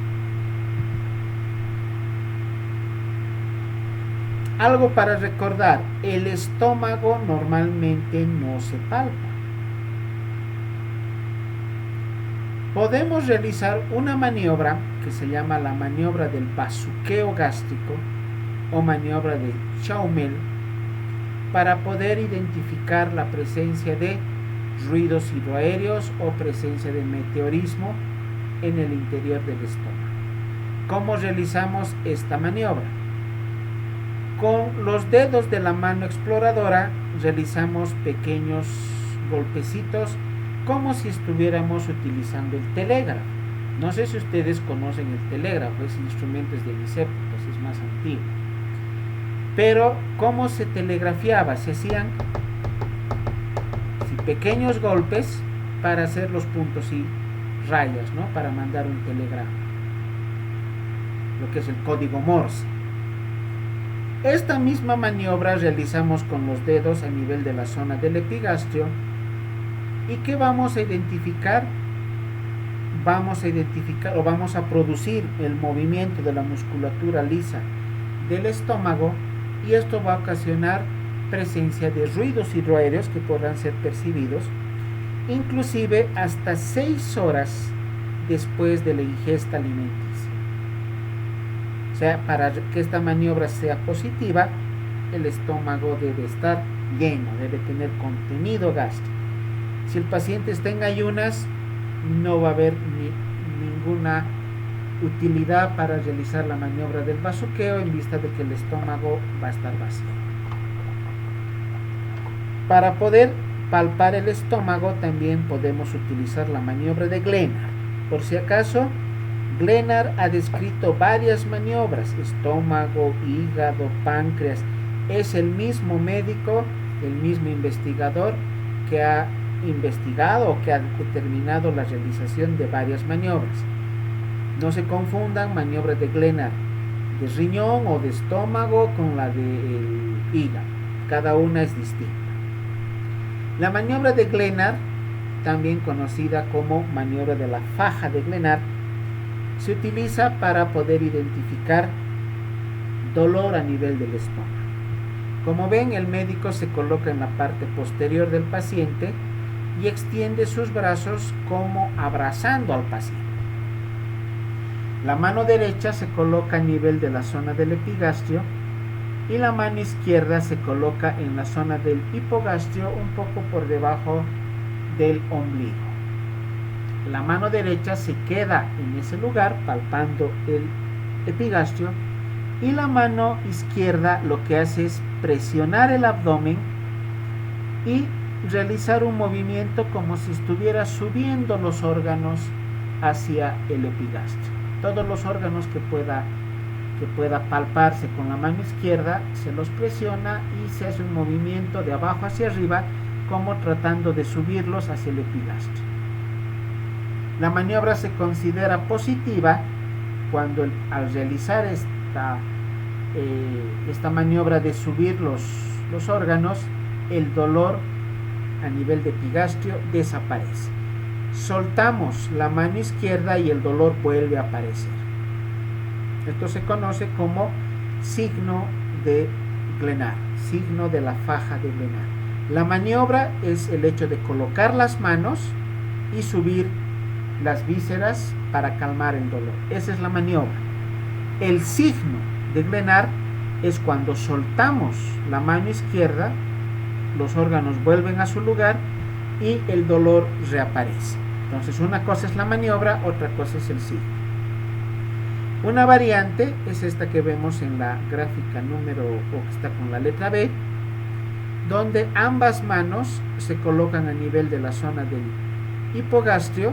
Algo para recordar: el estómago normalmente no se palpa. Podemos realizar una maniobra que se llama la maniobra del bazuqueo gástrico o maniobra de Chaumel, para poder identificar la presencia de ruidos hidroaéreos o presencia de meteorismo en el interior del estómago. ¿Cómo realizamos esta maniobra? Con los dedos de la mano exploradora realizamos pequeños golpecitos, como si estuviéramos utilizando el telégrafo. No sé si ustedes conocen el telégrafo, ese instrumento es de mis épocas, es más antiguo. Pero, ¿cómo se telegrafiaba? Se hacían pequeños golpes para hacer los puntos y rayas, ¿no? Para mandar un telegrama, lo que es el código Morse. Esta misma maniobra realizamos con los dedos a nivel de la zona del epigastrio. ¿Y qué vamos a identificar? Vamos a producir el movimiento de la musculatura lisa del estómago, y esto va a ocasionar presencia de ruidos hidroaéreos que podrán ser percibidos, inclusive hasta 6 horas después de la ingesta alimenticia. O sea, para que esta maniobra sea positiva, el estómago debe estar lleno, debe tener contenido gástrico. Si el paciente está en ayunas, no va a haber ninguna utilidad para realizar la maniobra del bazuqueo en vista de que el estómago va a estar vacío. Para poder palpar el estómago también podemos utilizar la maniobra de Glenard. Por si acaso, Glenard ha descrito varias maniobras: estómago, hígado, páncreas. Es el mismo médico, el mismo investigador que ha investigado o que ha determinado la realización de varias maniobras. No se confundan maniobras de Glenard de riñón o de estómago con la del hígado. Cada una es distinta. La maniobra de Glenard, también conocida como maniobra de la faja de Glenard, se utiliza para poder identificar dolor a nivel del estómago. Como ven, el médico se coloca en la parte posterior del paciente y extiende sus brazos como abrazando al paciente. La mano derecha se coloca a nivel de la zona del epigastrio y la mano izquierda se coloca en la zona del hipogastrio, un poco por debajo del ombligo. La mano derecha se queda en ese lugar palpando el epigastrio y la mano izquierda lo que hace es presionar el abdomen y realizar un movimiento como si estuviera subiendo los órganos hacia el epigastrio. Todos los órganos que pueda palparse con la mano izquierda se los presiona y se hace un movimiento de abajo hacia arriba como tratando de subirlos hacia el epigastrio. La maniobra se considera positiva cuando al realizar esta maniobra de subir los órganos, el dolor a nivel de epigastrio desaparece. Soltamos la mano izquierda y el dolor vuelve a aparecer. Esto se conoce como signo de Glenard, signo de la faja de Glenard. La maniobra es el hecho de colocar las manos y subir las vísceras para calmar el dolor. Esa es la maniobra. El signo de Glenard es cuando soltamos la mano izquierda, los órganos vuelven a su lugar y el dolor reaparece. Entonces, una cosa es la maniobra, otra cosa es el signo. Una variante es esta que vemos en la gráfica número, o que está con la letra B, donde ambas manos se colocan a nivel de la zona del hipogastrio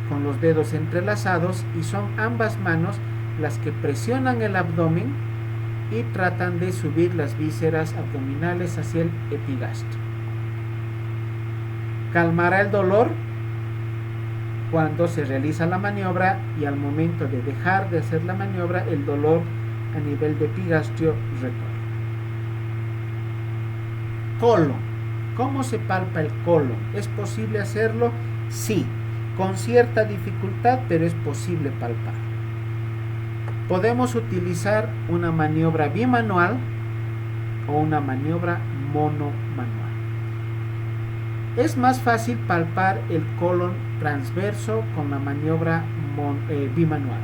con los dedos entrelazados y son ambas manos las que presionan el abdomen y tratan de subir las vísceras abdominales hacia el epigastrio. Calmará el dolor cuando se realiza la maniobra y al momento de dejar de hacer la maniobra el dolor a nivel de epigastrio retorna. Colon. ¿Cómo se palpa el colon? ¿Es posible hacerlo? Sí, con cierta dificultad, pero es posible palpar. Podemos utilizar una maniobra bimanual o una maniobra monomanual. Es más fácil palpar el colon transverso con la maniobra bimanual.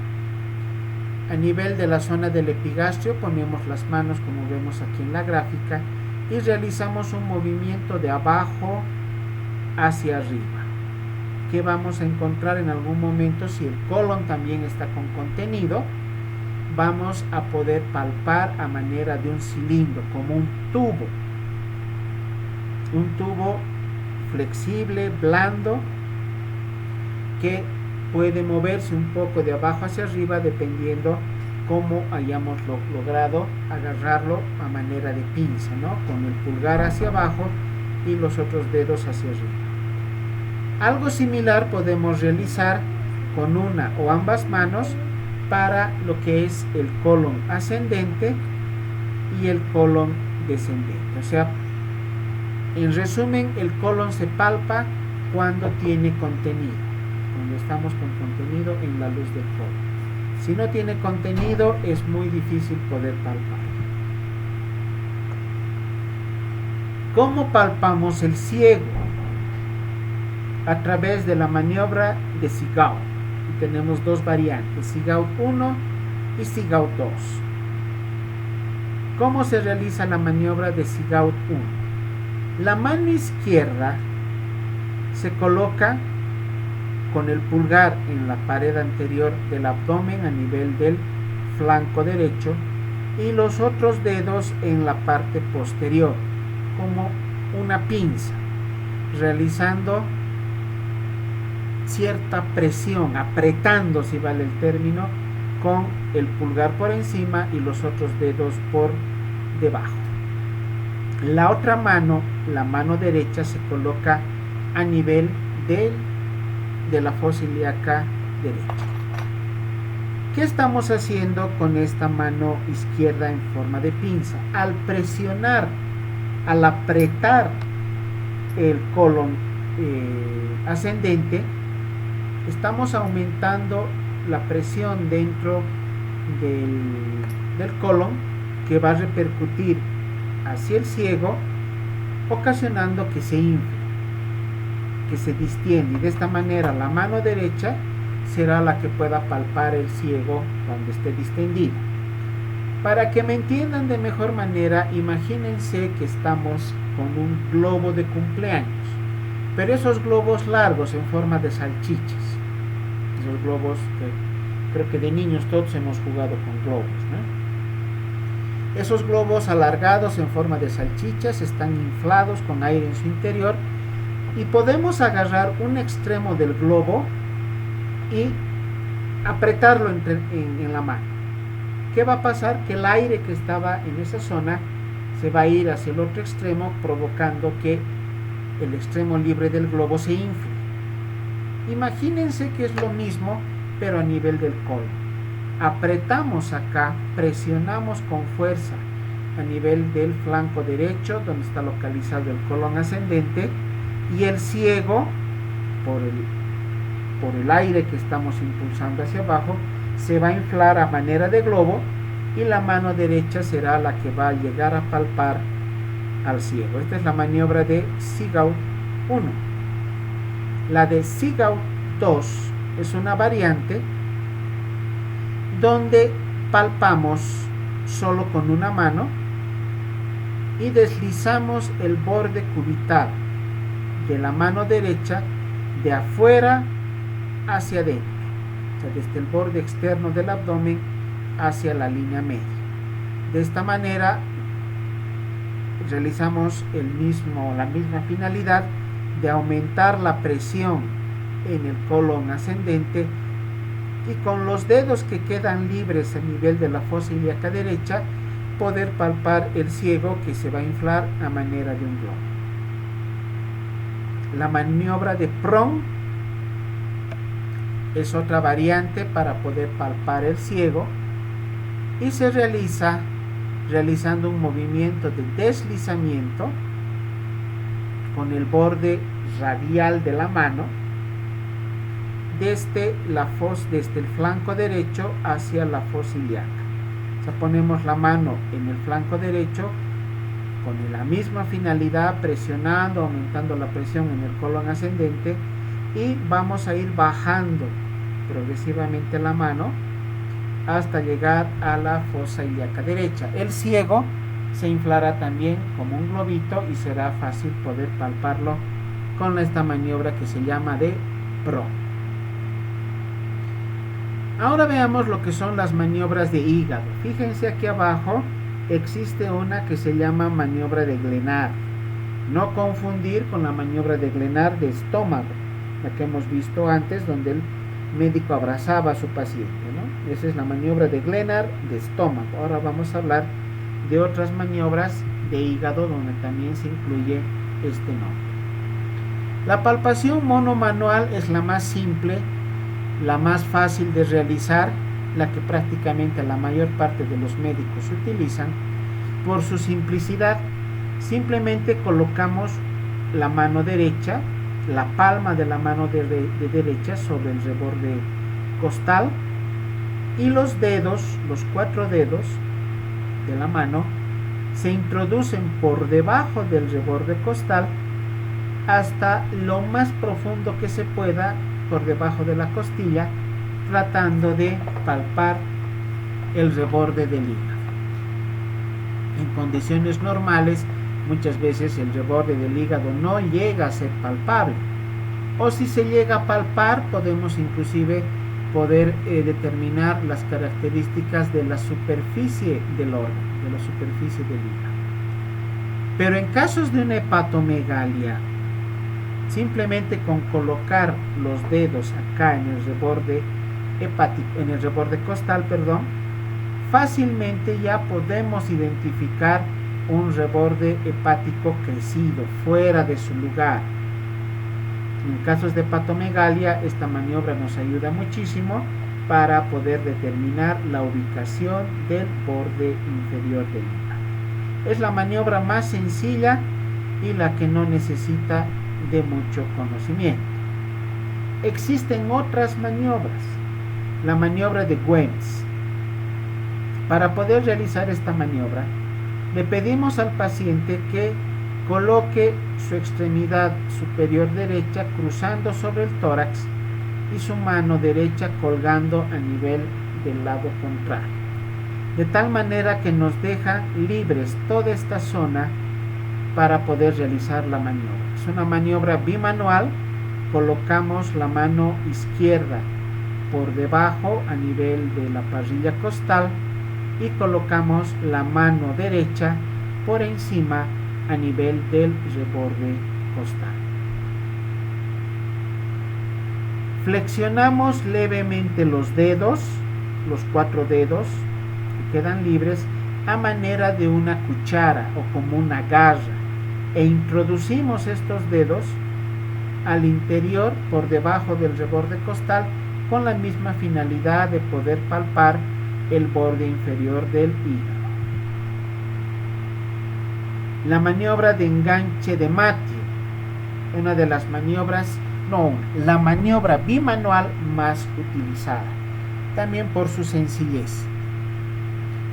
A nivel de la zona del epigastrio ponemos las manos como vemos aquí en la gráfica y realizamos un movimiento de abajo hacia arriba. ¿Qué vamos a encontrar en algún momento? Si el colon también está con contenido, vamos a poder palpar a manera de un cilindro, como un tubo flexible, blando, que puede moverse un poco de abajo hacia arriba dependiendo cómo hayamos logrado agarrarlo a manera de pinza, ¿no? Con el pulgar hacia abajo y los otros dedos hacia arriba. Algo similar podemos realizar con una o ambas manos para lo que es el colon ascendente y el colon descendente. O sea, en resumen, el colon se palpa cuando tiene contenido, cuando estamos con contenido en la luz del colon. Si no tiene contenido, es muy difícil poder palpar. ¿Cómo palpamos el ciego? A través de la maniobra de Sigaud. Y tenemos dos variantes, Sigaud 1 y Sigaud 2. ¿Cómo se realiza la maniobra de Sigaud 1? La mano izquierda se coloca con el pulgar en la pared anterior del abdomen a nivel del flanco derecho y los otros dedos en la parte posterior, como una pinza, realizando cierta presión, apretando, si vale el término, con el pulgar por encima y los otros dedos por debajo. La otra mano, la mano derecha, se coloca a nivel de la fosa ilíaca derecha. ¿Qué estamos haciendo con esta mano izquierda en forma de pinza? Al presionar, al apretar el colon ascendente, estamos aumentando la presión dentro del colon, que va a repercutir hacia el ciego, ocasionando que se infle, que se distiende, y de esta manera la mano derecha será la que pueda palpar el ciego cuando esté distendido. Para que me entiendan de mejor manera, imagínense que estamos con un globo de cumpleaños, pero esos globos largos en forma de salchichas, esos globos que creo que de niños todos hemos jugado con globos, ¿no? Esos globos alargados en forma de salchichas están inflados con aire en su interior, y podemos agarrar un extremo del globo y apretarlo en la mano. ¿Qué va a pasar? Que el aire que estaba en esa zona se va a ir hacia el otro extremo, provocando que el extremo libre del globo se infle. Imagínense que es lo mismo, pero a nivel del colon. Apretamos acá, presionamos con fuerza a nivel del flanco derecho, donde está localizado el colon ascendente, y el ciego, por el aire que estamos impulsando hacia abajo, se va a inflar a manera de globo, y la mano derecha será la que va a llegar a palpar al ciego. Esta es la maniobra de Sigaud 1. La de Sigaud 2 es una variante donde palpamos solo con una mano y deslizamos el borde cubital de la mano derecha de afuera hacia adentro, o sea, desde el borde externo del abdomen hacia la línea media. De esta manera realizamos la misma finalidad de aumentar la presión en el colon ascendente, y con los dedos que quedan libres a nivel de la fosa ilíaca derecha poder palpar el ciego, que se va a inflar a manera de un globo. La maniobra de Prong es otra variante para poder palpar el ciego, y se realiza realizando un movimiento de deslizamiento con el borde radial de la mano desde el flanco derecho hacia la fosa ilíaca. O sea, ponemos la mano en el flanco derecho con la misma finalidad, presionando, aumentando la presión en el colon ascendente, y vamos a ir bajando progresivamente la mano hasta llegar a la fosa ilíaca derecha. El ciego se inflará también como un globito y será fácil poder palparlo con esta maniobra que se llama de Prong. Ahora veamos lo que son las maniobras de hígado. Fíjense aquí abajo existe una que se llama maniobra de Glenard. No confundir con la maniobra de Glenard de estómago, la que hemos visto antes, donde el médico abrazaba a su paciente, ¿no? Esa es la maniobra de Glenard de estómago. Ahora vamos a hablar de otras maniobras de hígado donde también se incluye este nombre. La palpación monomanual es la más simple, la más fácil de realizar, la que prácticamente la mayor parte de los médicos utilizan por su simplicidad. Simplemente colocamos la mano derecha, la palma de la mano de derecha sobre el reborde costal, y los dedos, los 4 dedos de la mano, se introducen por debajo del reborde costal hasta lo más profundo que se pueda por debajo de la costilla, tratando de palpar el reborde del hígado. En condiciones normales, muchas veces el reborde del hígado no llega a ser palpable, o si se llega a palpar, podemos inclusive poder determinar las características de la superficie del órgano, de la superficie del hígado. Pero en casos de una hepatomegalia, simplemente con colocar los dedos acá en el reborde hepático, en el reborde costal, fácilmente ya podemos identificar un reborde hepático crecido, fuera de su lugar. En casos de hepatomegalia, esta maniobra nos ayuda muchísimo para poder determinar la ubicación del borde inferior del hígado. Es la maniobra más sencilla y la que no necesita de mucho conocimiento. Existen otras maniobras. La maniobra de Wentz. Para poder realizar esta maniobra, le pedimos al paciente que coloque su extremidad superior derecha cruzando sobre el tórax y su mano derecha colgando a nivel del lado contrario, de tal manera que nos deja libres toda esta zona para poder realizar la maniobra. Es una maniobra bimanual. Colocamos la mano izquierda por debajo a nivel de la parrilla costal y colocamos la mano derecha por encima a nivel del reborde costal. Flexionamos levemente los dedos, los 4 dedos que quedan libres a manera de una cuchara o como una garra, e introducimos estos dedos al interior por debajo del reborde costal con la misma finalidad de poder palpar el borde inferior del hígado. La maniobra de enganche de Matthew, una de las maniobras, la maniobra bimanual más utilizada, también por su sencillez.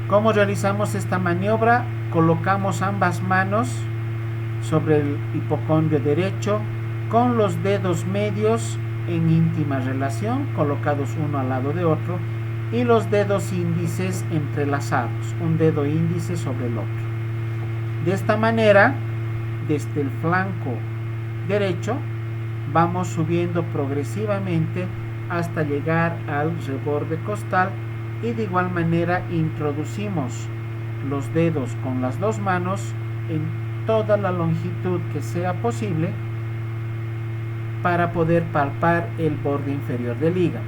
¿Cómo realizamos esta maniobra? Colocamos ambas manos sobre el hipocondrio derecho con los dedos medios en íntima relación, colocados uno al lado de otro, y los dedos índices entrelazados, un dedo índice sobre el otro. De esta manera, desde el flanco derecho, vamos subiendo progresivamente hasta llegar al reborde costal y de igual manera introducimos los dedos con las dos manos en toda la longitud que sea posible para poder palpar el borde inferior del hígado.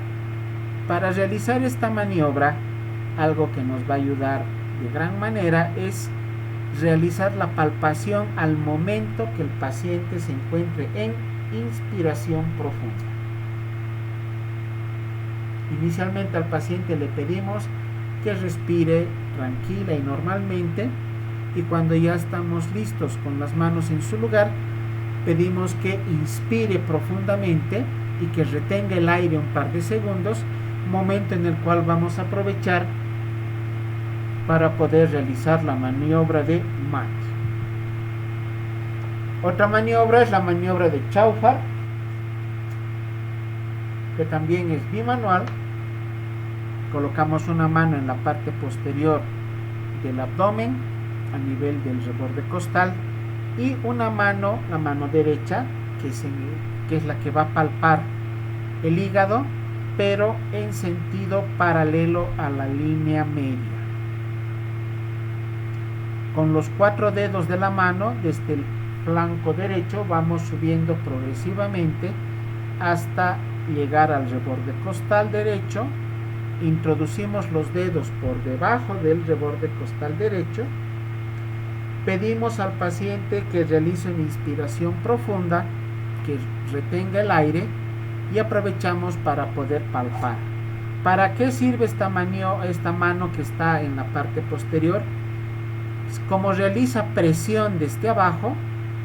Para realizar esta maniobra, algo que nos va a ayudar de gran manera es realizar la palpación al momento que el paciente se encuentre en inspiración profunda. Inicialmente al paciente le pedimos que respire tranquila y normalmente, y cuando ya estamos listos con las manos en su lugar, pedimos que inspire profundamente y que retenga el aire un par de segundos, momento en el cual vamos a aprovechar para poder realizar la maniobra de Matthew. Otra maniobra es la maniobra de Chaufar, que también es bimanual. Colocamos una mano en la parte posterior del abdomen a nivel del reborde costal y una mano, la mano derecha, que es la que va a palpar el hígado, pero en sentido paralelo a la línea media. Con los 4 dedos de la mano desde el flanco derecho vamos subiendo progresivamente hasta llegar al reborde costal derecho. Introducimos los dedos por debajo del reborde costal derecho. Pedimos al paciente que realice una inspiración profunda, que retenga el aire, y aprovechamos para poder palpar. ¿Para qué sirve esta mano que está en la parte posterior? Como realiza presión desde abajo,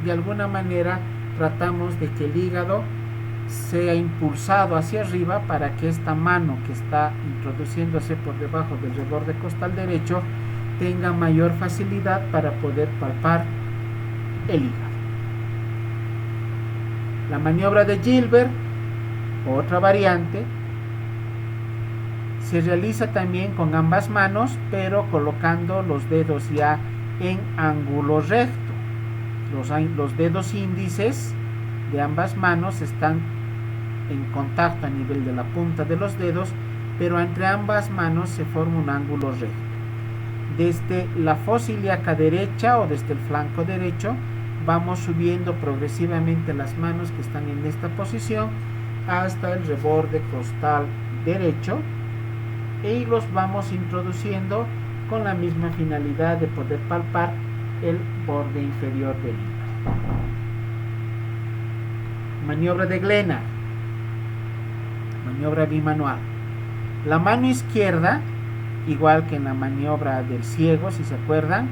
de alguna manera tratamos de que el hígado sea impulsado hacia arriba para que esta mano que está introduciéndose por debajo del reborde costal derecho tenga mayor facilidad para poder palpar el hígado. La maniobra de Gilbert, otra variante, se realiza también con ambas manos, pero colocando los dedos ya en ángulo recto. Los dedos índices de ambas manos están en contacto a nivel de la punta de los dedos, pero entre ambas manos se forma un ángulo recto. Desde la fosa ilíaca derecha o desde el flanco derecho vamos subiendo progresivamente las manos que están en esta posición hasta el reborde costal derecho y los vamos introduciendo con la misma finalidad de poder palpar el borde inferior del hígado. Maniobra de Glenard, maniobra bimanual. La mano izquierda, igual que en la maniobra del ciego, si se acuerdan,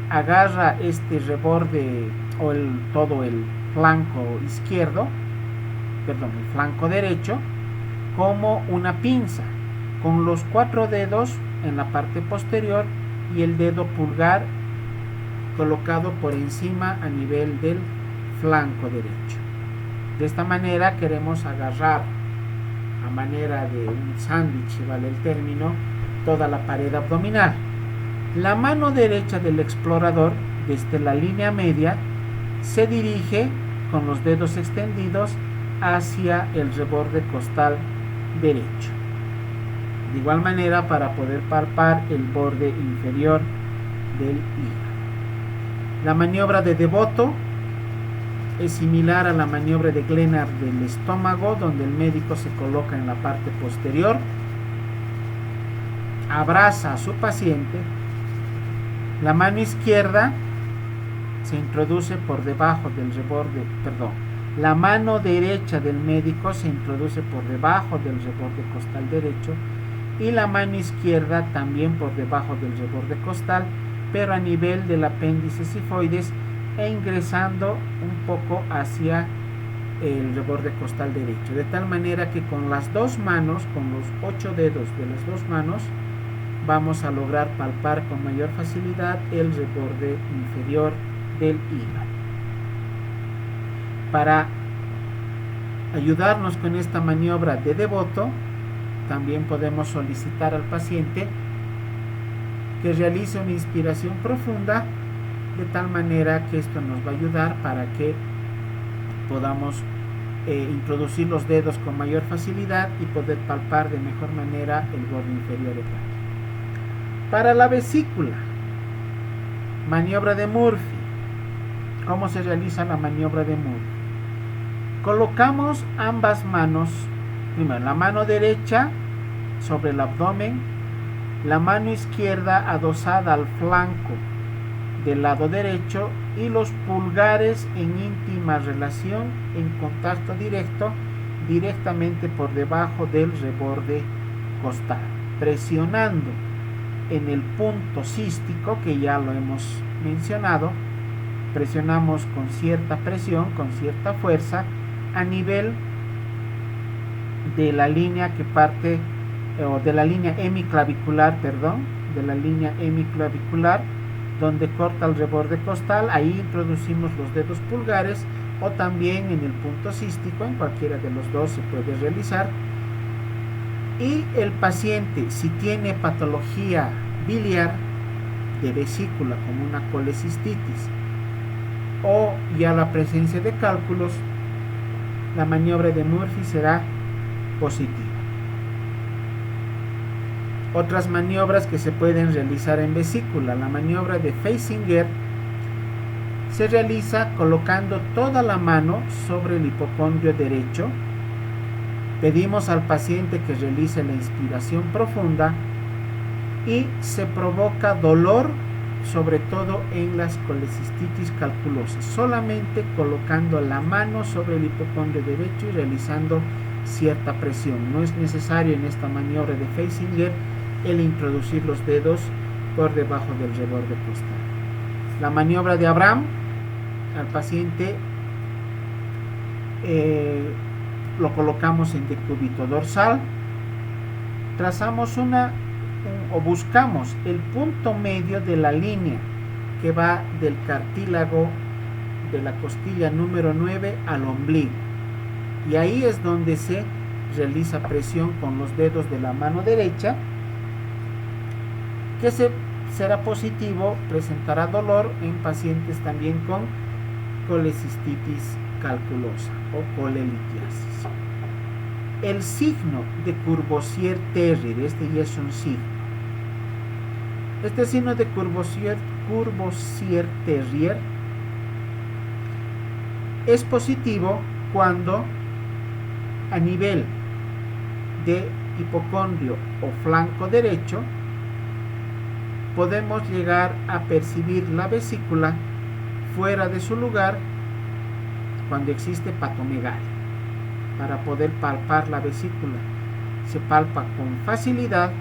agarra este reborde o todo el flanco izquierdo, perdón, el flanco derecho, como una pinza, con los 4 dedos en la parte posterior y el dedo pulgar colocado por encima a nivel del flanco derecho. De esta manera queremos agarrar a manera de un sándwich, si vale el término, toda la pared abdominal. La mano derecha del explorador, desde la línea media, se dirige con los dedos extendidos hacia el reborde costal derecho. De igual manera, para poder palpar el borde inferior del hígado. La maniobra de Devoto es similar a la maniobra de Glenard del estómago, donde el médico se coloca en la parte posterior, abraza a su paciente, la mano izquierda se introduce por debajo del reborde, la mano derecha del médico se introduce por debajo del reborde costal derecho y la mano izquierda también por debajo del reborde costal, pero a nivel del apéndice sifoides e ingresando un poco hacia el reborde costal derecho, de tal manera que con las dos manos, con los 8 dedos de las dos manos, vamos a lograr palpar con mayor facilidad el reborde inferior del hígado. Para ayudarnos con esta maniobra de Devoto, también podemos solicitar al paciente que realice una inspiración profunda, de tal manera que esto nos va a ayudar para que podamos introducir los dedos con mayor facilidad y poder palpar de mejor manera el borde inferior hepático. Para la vesícula, maniobra de Murphy. ¿Cómo se realiza la maniobra de Murphy? Colocamos ambas manos, primero la mano derecha sobre el abdomen, la mano izquierda adosada al flanco del lado derecho y los pulgares en íntima relación, en contacto directo, directamente por debajo del reborde costal, presionando en el punto cístico, que ya lo hemos mencionado. Presionamos con cierta presión, con cierta fuerza, a nivel de la línea que parte, o de la línea hemiclavicular, de la línea hemiclavicular, donde corta el reborde costal. Ahí introducimos los dedos pulgares, o también en el punto cístico, en cualquiera de los dos se puede realizar. Y el paciente, si tiene patología biliar de vesícula, como una colecistitis, o ya la presencia de cálculos, la maniobra de Murphy será positiva. Otras maniobras que se pueden realizar en vesícula: la maniobra de Feisinger se realiza colocando toda la mano sobre el hipocondrio derecho. Pedimos al paciente que realice la inspiración profunda y se provoca dolor, sobre todo en las colecistitis calculosas, solamente colocando la mano sobre el hipocondrio derecho y realizando cierta presión. No es necesario en esta maniobra de Feisinger el introducir los dedos por debajo del reborde costal. La maniobra de Abraham, al paciente lo colocamos en decúbito dorsal, trazamos una o buscamos el punto medio de la línea que va del cartílago de la costilla número 9 al ombligo. Y ahí es donde se realiza presión con los dedos de la mano derecha, que será positivo, presentará dolor en pacientes también con colecistitis calculosa o colelitiasis. El signo de Courvoisier-Terrier, este ya es un signo. Este signo de Courvoisier-Terrier es positivo cuando a nivel de hipocondrio o flanco derecho podemos llegar a percibir la vesícula fuera de su lugar cuando existe patomegalia. Para poder palpar la vesícula se palpa con facilidad,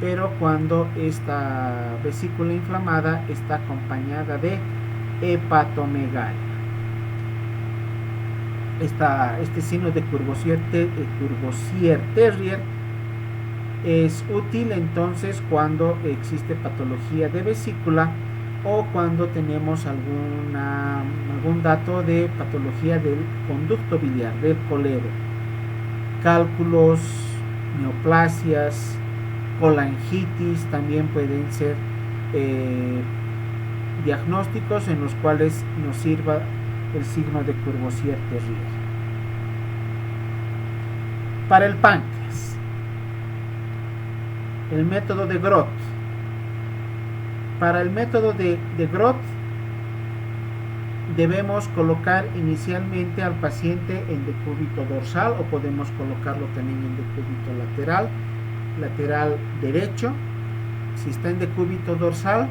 pero cuando esta vesícula inflamada está acompañada de hepatomegalia. Este signo de Courvoisier-Terrier es útil entonces cuando existe patología de vesícula o cuando tenemos algún dato de patología del conducto biliar, del colero, cálculos, neoplasias, colangitis también pueden ser diagnósticos en los cuales nos sirva el signo de Courvoisier-Terrier. Para el páncreas, el método de Groth. Para el método de Groth debemos colocar inicialmente al paciente en decúbito dorsal o podemos colocarlo también en decúbito lateral derecho. Si está en decúbito dorsal,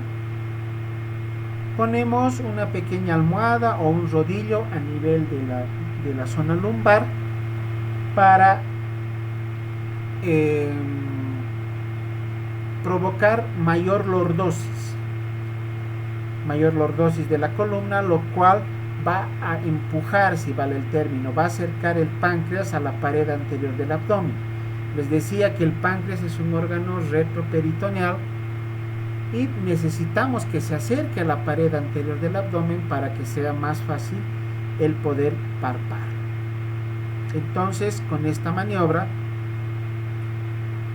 ponemos una pequeña almohada o un rodillo a nivel de la zona lumbar para provocar mayor lordosis de la columna, lo cual va a empujar, si vale el término, va a acercar el páncreas a la pared anterior del abdomen. Les decía que el páncreas es un órgano retroperitoneal y necesitamos que se acerque a la pared anterior del abdomen para que sea más fácil el poder palpar. Entonces, con esta maniobra,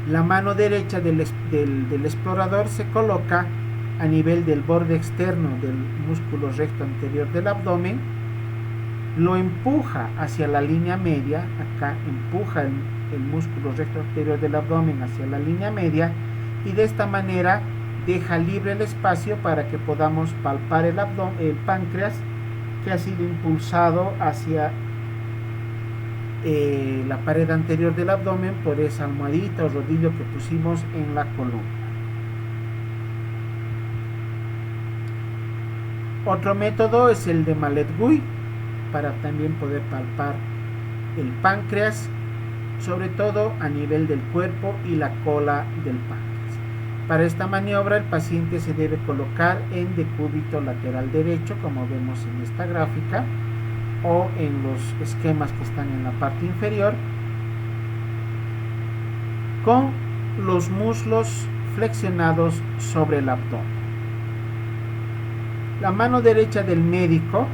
la mano derecha del explorador se coloca a nivel del borde externo del músculo recto anterior del abdomen, lo empuja hacia la línea media, acá empuja el músculo recto anterior del abdomen hacia la línea media y de esta manera deja libre el espacio para que podamos palpar el páncreas que ha sido impulsado hacia la pared anterior del abdomen por esa almohadita o rodillo que pusimos en la columna. Otro método es el de Mallet-Guy para también poder palpar el páncreas, sobre todo a nivel del cuerpo y la cola del páncreas. Para esta maniobra el paciente se debe colocar en decúbito lateral derecho, como vemos en esta gráfica, o en los esquemas que están en la parte inferior, con los muslos flexionados sobre el abdomen. La mano derecha del médico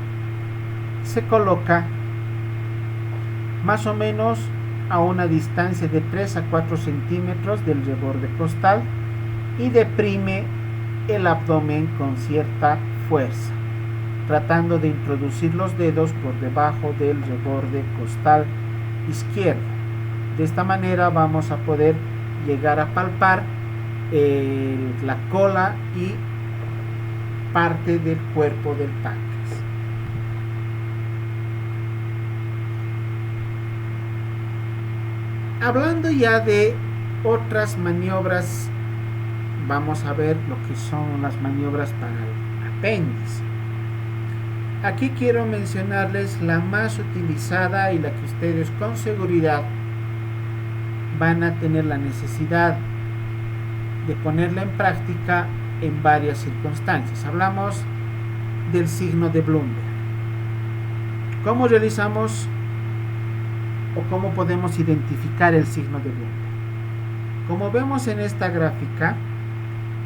se coloca más o menos a una distancia de 3 a 4 centímetros del reborde costal y deprime el abdomen con cierta fuerza, tratando de introducir los dedos por debajo del reborde costal izquierdo. De esta manera vamos a poder llegar a palpar la cola y parte del cuerpo del páncreas. Hablando ya de otras maniobras, vamos a ver lo que son las maniobras para el apéndice. Aquí quiero mencionarles la más utilizada y la que ustedes con seguridad van a tener la necesidad de ponerla en práctica en varias circunstancias. Hablamos del signo de Blumberg. ¿Cómo realizamos o cómo podemos identificar el signo de Blumberg? Como vemos en esta gráfica,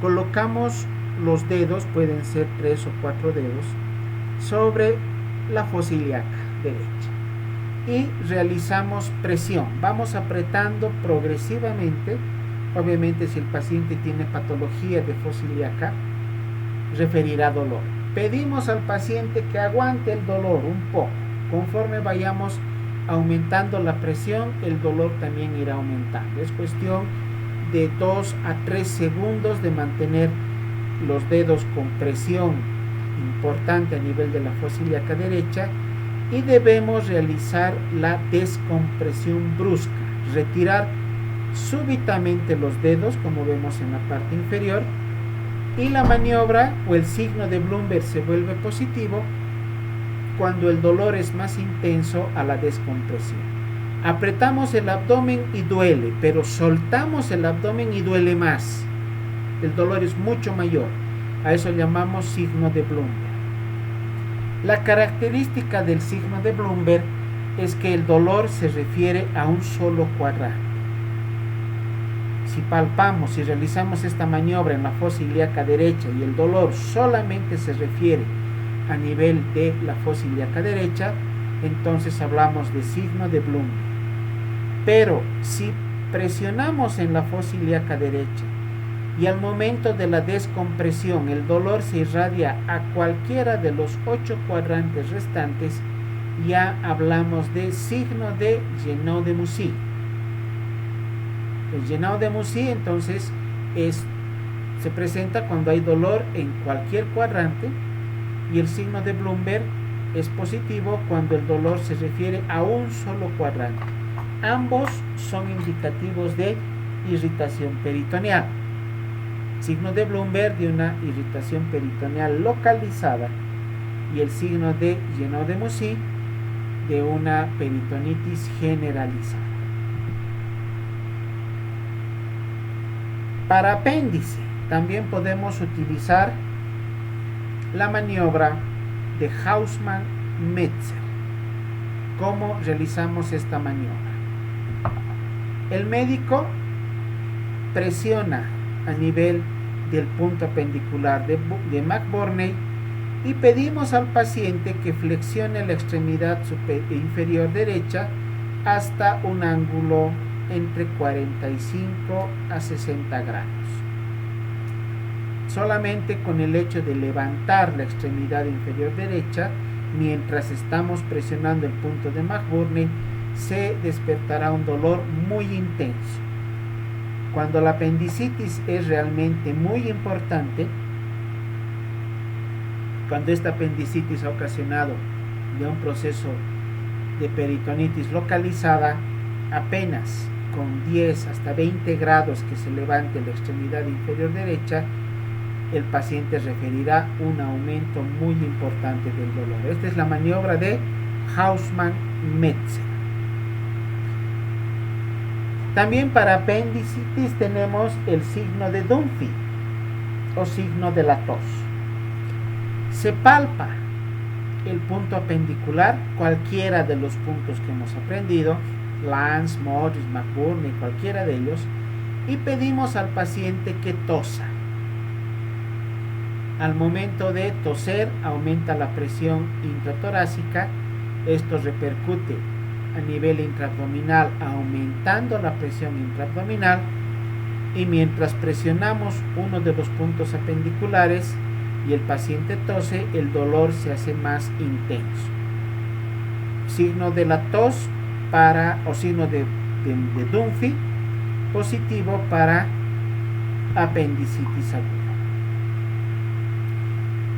colocamos los dedos, pueden ser 3 o 4 dedos, sobre la fosa ilíaca derecha y realizamos presión. Vamos apretando progresivamente. Obviamente, si el paciente tiene patología de fosa ilíaca, referirá dolor. Pedimos al paciente que aguante el dolor un poco. Conforme vayamos aumentando la presión, el dolor también irá aumentando. Es cuestión de 2 a 3 segundos de mantener los dedos con presión importante a nivel de la fosa ilíaca derecha, y debemos realizar la descompresión brusca, retirar súbitamente los dedos, como vemos en la parte inferior, y la maniobra o el signo de Blumberg se vuelve positivo cuando el dolor es más intenso a la descompresión. Apretamos el abdomen y duele, pero soltamos el abdomen y duele más. El dolor es mucho mayor. A eso llamamos signo de Blumberg. La característica del signo de Blumberg es que el dolor se refiere a un solo cuadrante. Si palpamos y realizamos esta maniobra en la fosa ilíaca derecha y el dolor solamente se refiere a nivel de la fosa ilíaca derecha, entonces hablamos de signo de Blumberg. Pero si presionamos en la fosa ilíaca derecha y al momento de la descompresión el dolor se irradia a cualquiera de los 8 cuadrantes restantes, ya hablamos de signo de Genot de Mussy. El Genot de Mussy entonces se presenta cuando hay dolor en cualquier cuadrante, y el signo de Blumberg es positivo cuando el dolor se refiere a un solo cuadrante. Ambos son indicativos de irritación peritoneal. Signo de Blumberg de una irritación peritoneal localizada, y el signo de Genot de Mussy de una peritonitis generalizada. Para apéndice también podemos utilizar la maniobra de Hausmann-Metzer. ¿Cómo realizamos esta maniobra? El médico presiona a nivel del punto apendicular de McBurney y pedimos al paciente que flexione la extremidad inferior derecha hasta un ángulo entre 45 a 60 grados. Solamente con el hecho de levantar la extremidad inferior derecha mientras estamos presionando el punto de McBurney se despertará un dolor muy intenso. Cuando la apendicitis es realmente muy importante, cuando esta apendicitis ha ocasionado de un proceso de peritonitis localizada, apenas con 10 hasta 20 grados que se levante la extremidad inferior derecha, el paciente referirá un aumento muy importante del dolor. Esta es la maniobra de Hausmann-Metzer. También para apendicitis tenemos el signo de Dunphy o signo de la tos. Se palpa el punto apendicular, cualquiera de los puntos que hemos aprendido, Lance, Morris, McBurney, cualquiera de ellos, y pedimos al paciente que tosa. Al momento de toser aumenta la presión intratorácica. Esto repercute a nivel intraabdominal aumentando la presión intraabdominal, y mientras presionamos uno de los puntos apendiculares y el paciente tose, el dolor se hace más intenso. Signo de la tos o signo de Dunphy positivo para apendicitis aguda.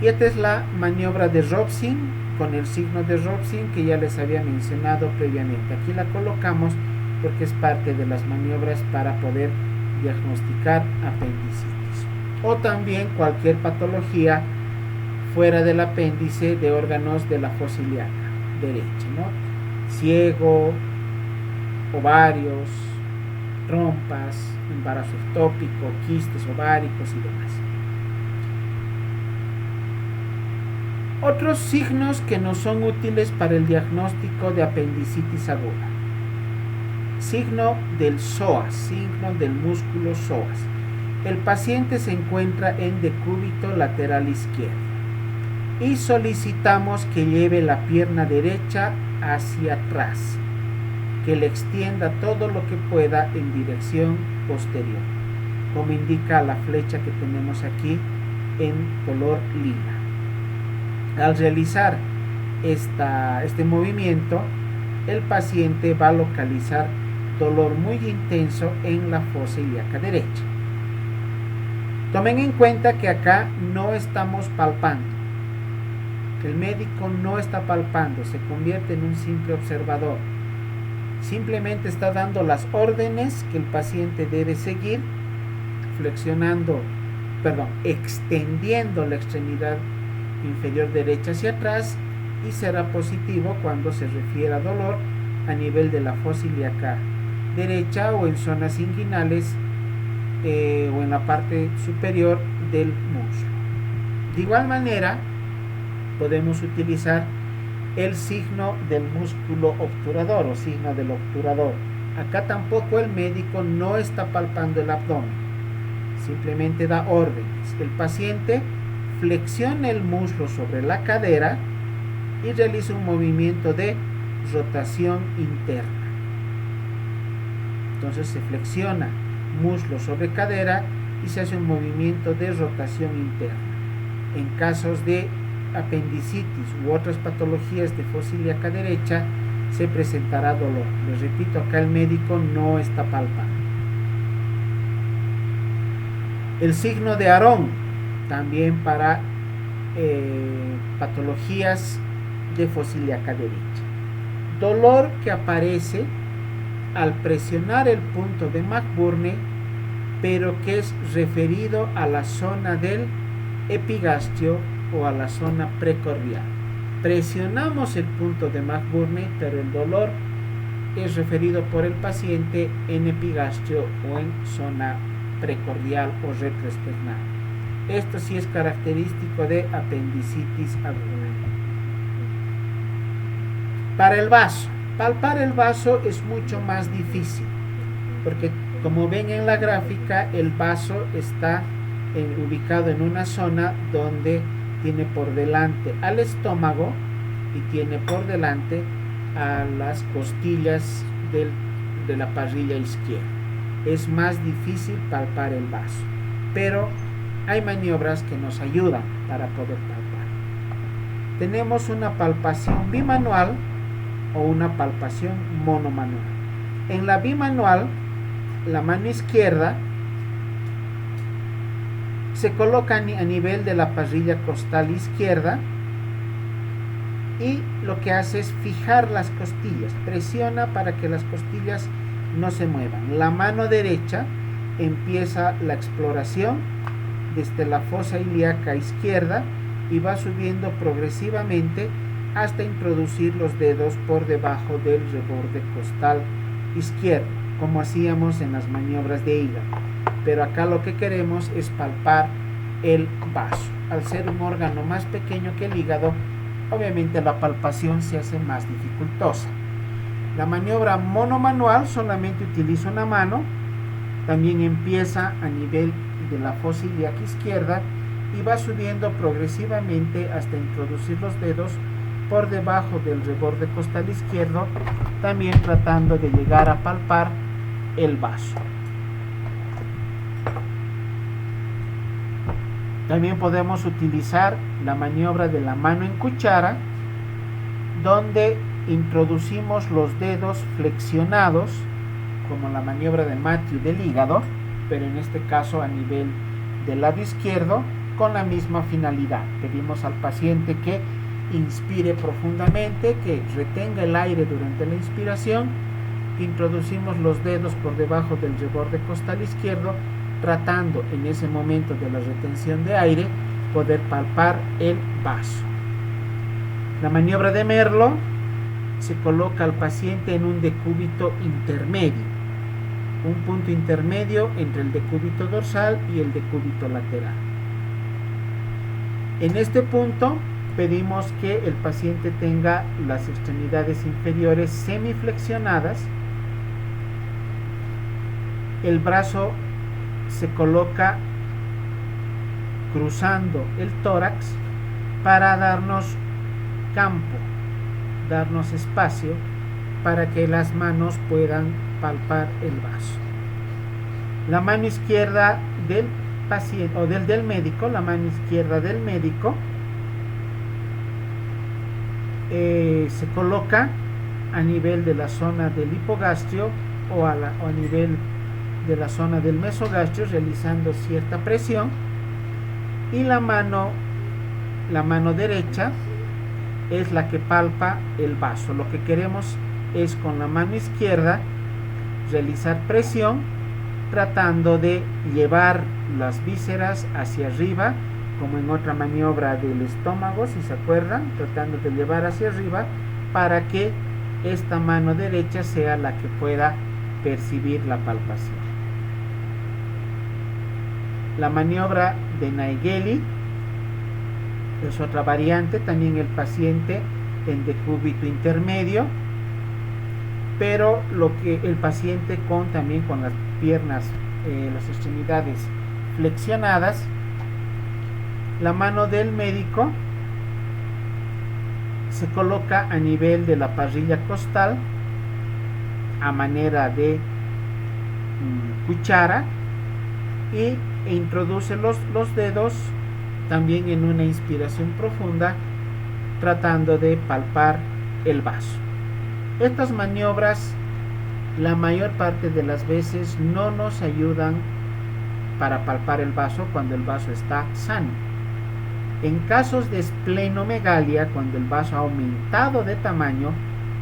Y esta es la maniobra de Robson con el signo de Robson que ya les había mencionado previamente. Aquí la colocamos porque es parte de las maniobras para poder diagnosticar apendicitis. O también cualquier patología fuera del apéndice de órganos de la fosa ilíaca derecha, ¿no? Ciego, ovarios, trompas, embarazo ectópico, quistes ováricos y demás. Otros signos que nos son útiles para el diagnóstico de apendicitis aguda. signo del psoas, signo del músculo psoas. El paciente se encuentra en decúbito lateral izquierdo y solicitamos que lleve la pierna derecha hacia atrás, que le extienda todo lo que pueda en dirección posterior, como indica la flecha que tenemos aquí en color lila. Al realizar este movimiento, el paciente va a localizar dolor muy intenso en la fosa ilíaca derecha. Tomen en cuenta que acá no estamos palpando. El médico no está palpando, se convierte en un simple observador. Simplemente está dando las órdenes que el paciente debe seguir, extendiendo la extremidad inferior derecha hacia atrás, y será positivo cuando se refiera a dolor a nivel de la fosa ilíaca derecha o en zonas inguinales o en la parte superior del muslo. De igual manera, podemos utilizar el signo del músculo obturador o signo del obturador. Acá tampoco el médico no está palpando el abdomen, simplemente da órdenes. El paciente flexiona el muslo sobre la cadera y realiza un movimiento de rotación interna. Entonces se flexiona muslo sobre cadera y se hace un movimiento de rotación interna. En casos de apendicitis u otras patologías de fosa ilíaca derecha se presentará dolor. Les repito, acá el médico no está palpando. El signo de Aarón, también para patologías de fosa ilíaca derecha. Dolor que aparece al presionar el punto de McBurney, pero que es referido a la zona del epigastrio o a la zona precordial. Presionamos el punto de McBurney, pero el dolor es referido por el paciente en epigastrio o en zona precordial o retroesternal. Esto sí es característico de apendicitis aguda. Para el vaso, palpar el vaso es mucho más difícil, porque como ven en la gráfica, el vaso está ubicado en una zona donde tiene por delante al estómago y tiene por delante a las costillas de la parrilla izquierda. Es más difícil palpar el vaso, pero hay maniobras que nos ayudan para poder palpar. Tenemos una palpación bimanual o una palpación monomanual. En la bimanual, la mano izquierda se coloca a nivel de la parrilla costal izquierda y lo que hace es fijar las costillas, presiona para que las costillas no se muevan. La mano derecha empieza la exploración desde la fosa ilíaca izquierda y va subiendo progresivamente hasta introducir los dedos por debajo del reborde costal izquierdo, como hacíamos en las maniobras de hígado. Pero acá lo que queremos es palpar el vaso. Al ser un órgano más pequeño que el hígado, obviamente la palpación se hace más dificultosa. La maniobra monomanual solamente utiliza una mano, también empieza a nivel de la fosa ilíaca izquierda y va subiendo progresivamente hasta introducir los dedos por debajo del reborde costal izquierdo, también tratando de llegar a palpar el vaso. También podemos utilizar la maniobra de la mano en cuchara, donde introducimos los dedos flexionados, como la maniobra de Matthew del hígado, pero en este caso a nivel del lado izquierdo, con la misma finalidad. Pedimos al paciente que inspire profundamente, que retenga el aire durante la inspiración. Introducimos los dedos por debajo del reborde costal izquierdo, tratando en ese momento de la retención de aire poder palpar el vaso. La maniobra de Merlo se coloca al paciente en un decúbito intermedio, un punto intermedio entre el decúbito dorsal y el decúbito lateral. En este punto pedimos que el paciente tenga las extremidades inferiores semiflexionadas el brazo se coloca cruzando el tórax para darnos campo, darnos espacio para que las manos puedan palpar el vaso. La mano izquierda del paciente o del médico, la mano izquierda del médico se coloca a nivel de la zona del hipogastrio o a nivel de la zona del mesogastrio, realizando cierta presión, y la mano derecha es la que palpa el vaso. Lo que queremos es con la mano izquierda realizar presión, tratando de llevar las vísceras hacia arriba, como en otra maniobra del estómago, si se acuerdan, tratando de llevar hacia arriba para que esta mano derecha sea la que pueda percibir la palpación. La maniobra de Naegeli es otra variante, también el paciente en decúbito intermedio, pero el paciente también con las piernas, las extremidades flexionadas. La mano del médico se coloca a nivel de la parrilla costal a manera de cuchara e introduce los dedos también en una inspiración profunda, tratando de palpar el vaso. Estas maniobras la mayor parte de las veces no nos ayudan para palpar el vaso cuando el vaso está sano. En casos de esplenomegalia, cuando el vaso ha aumentado de tamaño,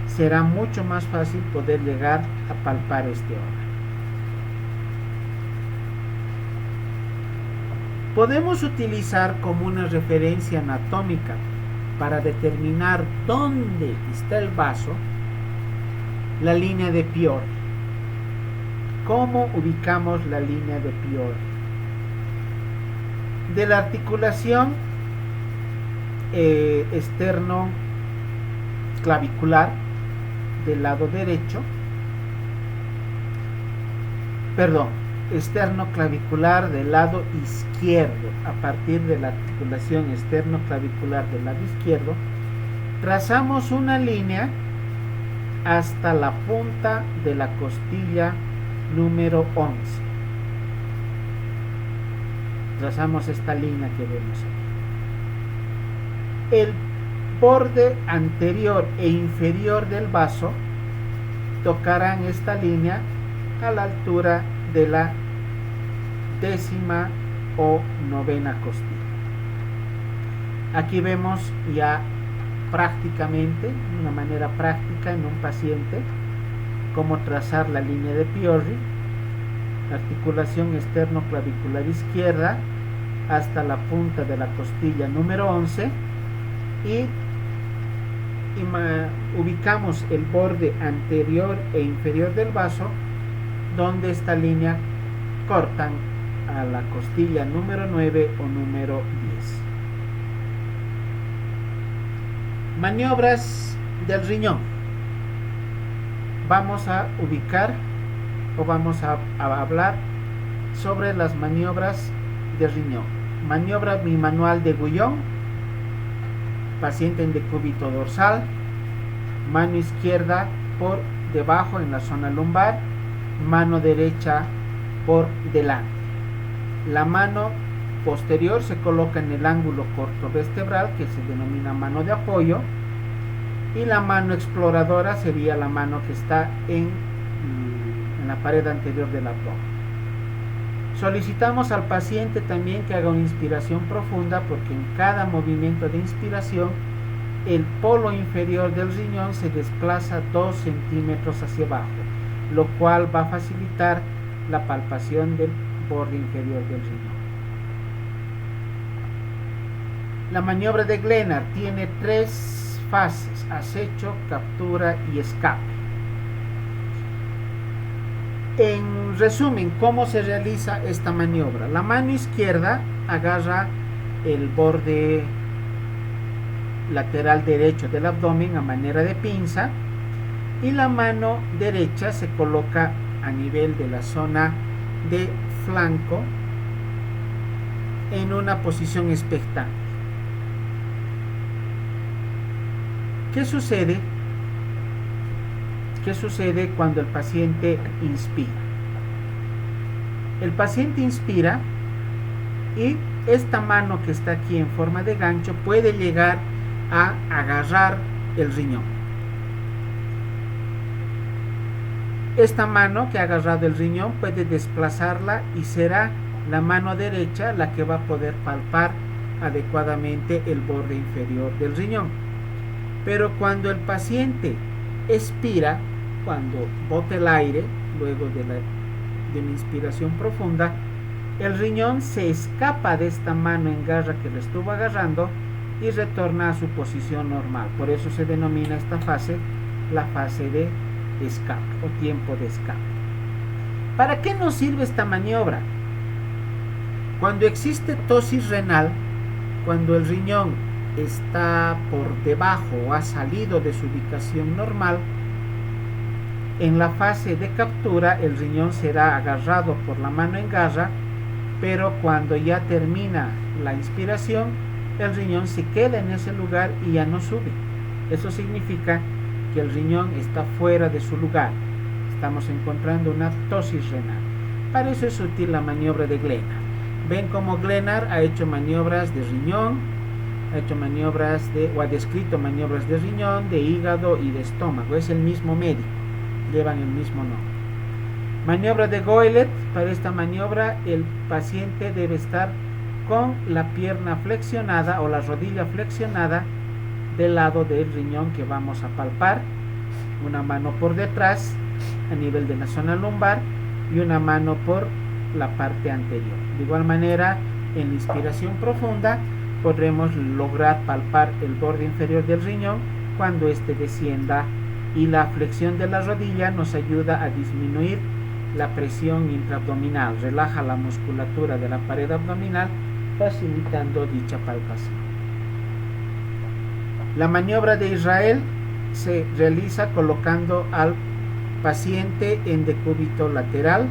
será mucho más fácil poder llegar a palpar este órgano. Podemos utilizar como una referencia anatómica para determinar dónde está el vaso la línea de Peoria. ¿Cómo ubicamos la línea de Peoria? De la articulación externo-clavicular del lado derecho, externo-clavicular del lado izquierdo, a partir de la articulación externo-clavicular del lado izquierdo, trazamos una línea hasta la punta de la costilla número 11. Trazamos esta línea que vemos aquí. El borde anterior e inferior del vaso tocarán esta línea a la altura de la 10ª o 9ª costilla. Aquí vemos ya prácticamente, de una manera práctica en un paciente, cómo trazar la línea de Peoria, articulación externo-clavicular izquierda hasta la punta de la costilla número 11 y ubicamos el borde anterior e inferior del vaso, donde esta línea cortan a la costilla número 9 o número 10. Maniobras del riñón. Vamos a ubicar o vamos a hablar sobre las maniobras del riñón. Maniobra bimanual de Guyon, paciente en decúbito dorsal, mano izquierda por debajo en la zona lumbar, mano derecha por delante. La mano posterior se coloca en el ángulo cortovertebral, que se denomina mano de apoyo, y la mano exploradora sería la mano que está en la pared anterior del abdomen. Solicitamos al paciente también que haga una inspiración profunda, porque en cada movimiento de inspiración el polo inferior del riñón se desplaza 2 centímetros hacia abajo, lo cual va a facilitar la palpación del borde inferior del riñón. La maniobra de Glenard tiene 3 fases: acecho, captura y escape. En resumen, ¿cómo se realiza esta maniobra? La mano izquierda agarra el borde lateral derecho del abdomen a manera de pinza, y la mano derecha se coloca a nivel de la zona de flanco en una posición expectante. ¿Qué sucede? ¿Qué sucede cuando el paciente inspira? El paciente inspira y esta mano que está aquí en forma de gancho puede llegar a agarrar el riñón. Esta mano que ha agarrado el riñón puede desplazarla y será la mano derecha la que va a poder palpar adecuadamente el borde inferior del riñón. Pero cuando el paciente expira, cuando bota el aire, luego de una inspiración profunda, el riñón se escapa de esta mano en garra que le estuvo agarrando y retorna a su posición normal. Por eso se denomina esta fase la fase de escape o tiempo de escape. ¿Para qué nos sirve esta maniobra? Cuando existe tosis renal, cuando el riñón está por debajo o ha salido de su ubicación normal, en la fase de captura el riñón será agarrado por la mano en garra, pero cuando ya termina la inspiración, el riñón se queda en ese lugar y ya no sube. Eso significa que el riñón está fuera de su lugar. Estamos encontrando una tosis renal. Para eso es útil la maniobra de Glenard. Ven cómo Glenard ha hecho maniobras de riñón, ha descrito maniobras de riñón, de hígado y de estómago. Es el mismo médico, llevan el mismo nombre. Maniobra de Goelet. Para esta maniobra el paciente debe estar con la pierna flexionada o la rodilla flexionada del lado del riñón que vamos a palpar, una mano por detrás a nivel de la zona lumbar y una mano por la parte anterior. De igual manera, en la inspiración profunda podremos lograr palpar el borde inferior del riñón cuando éste descienda, y la flexión de la rodilla nos ayuda a disminuir la presión intraabdominal, relaja la musculatura de la pared abdominal, facilitando dicha palpación. La maniobra de Israel se realiza colocando al paciente en decúbito lateral,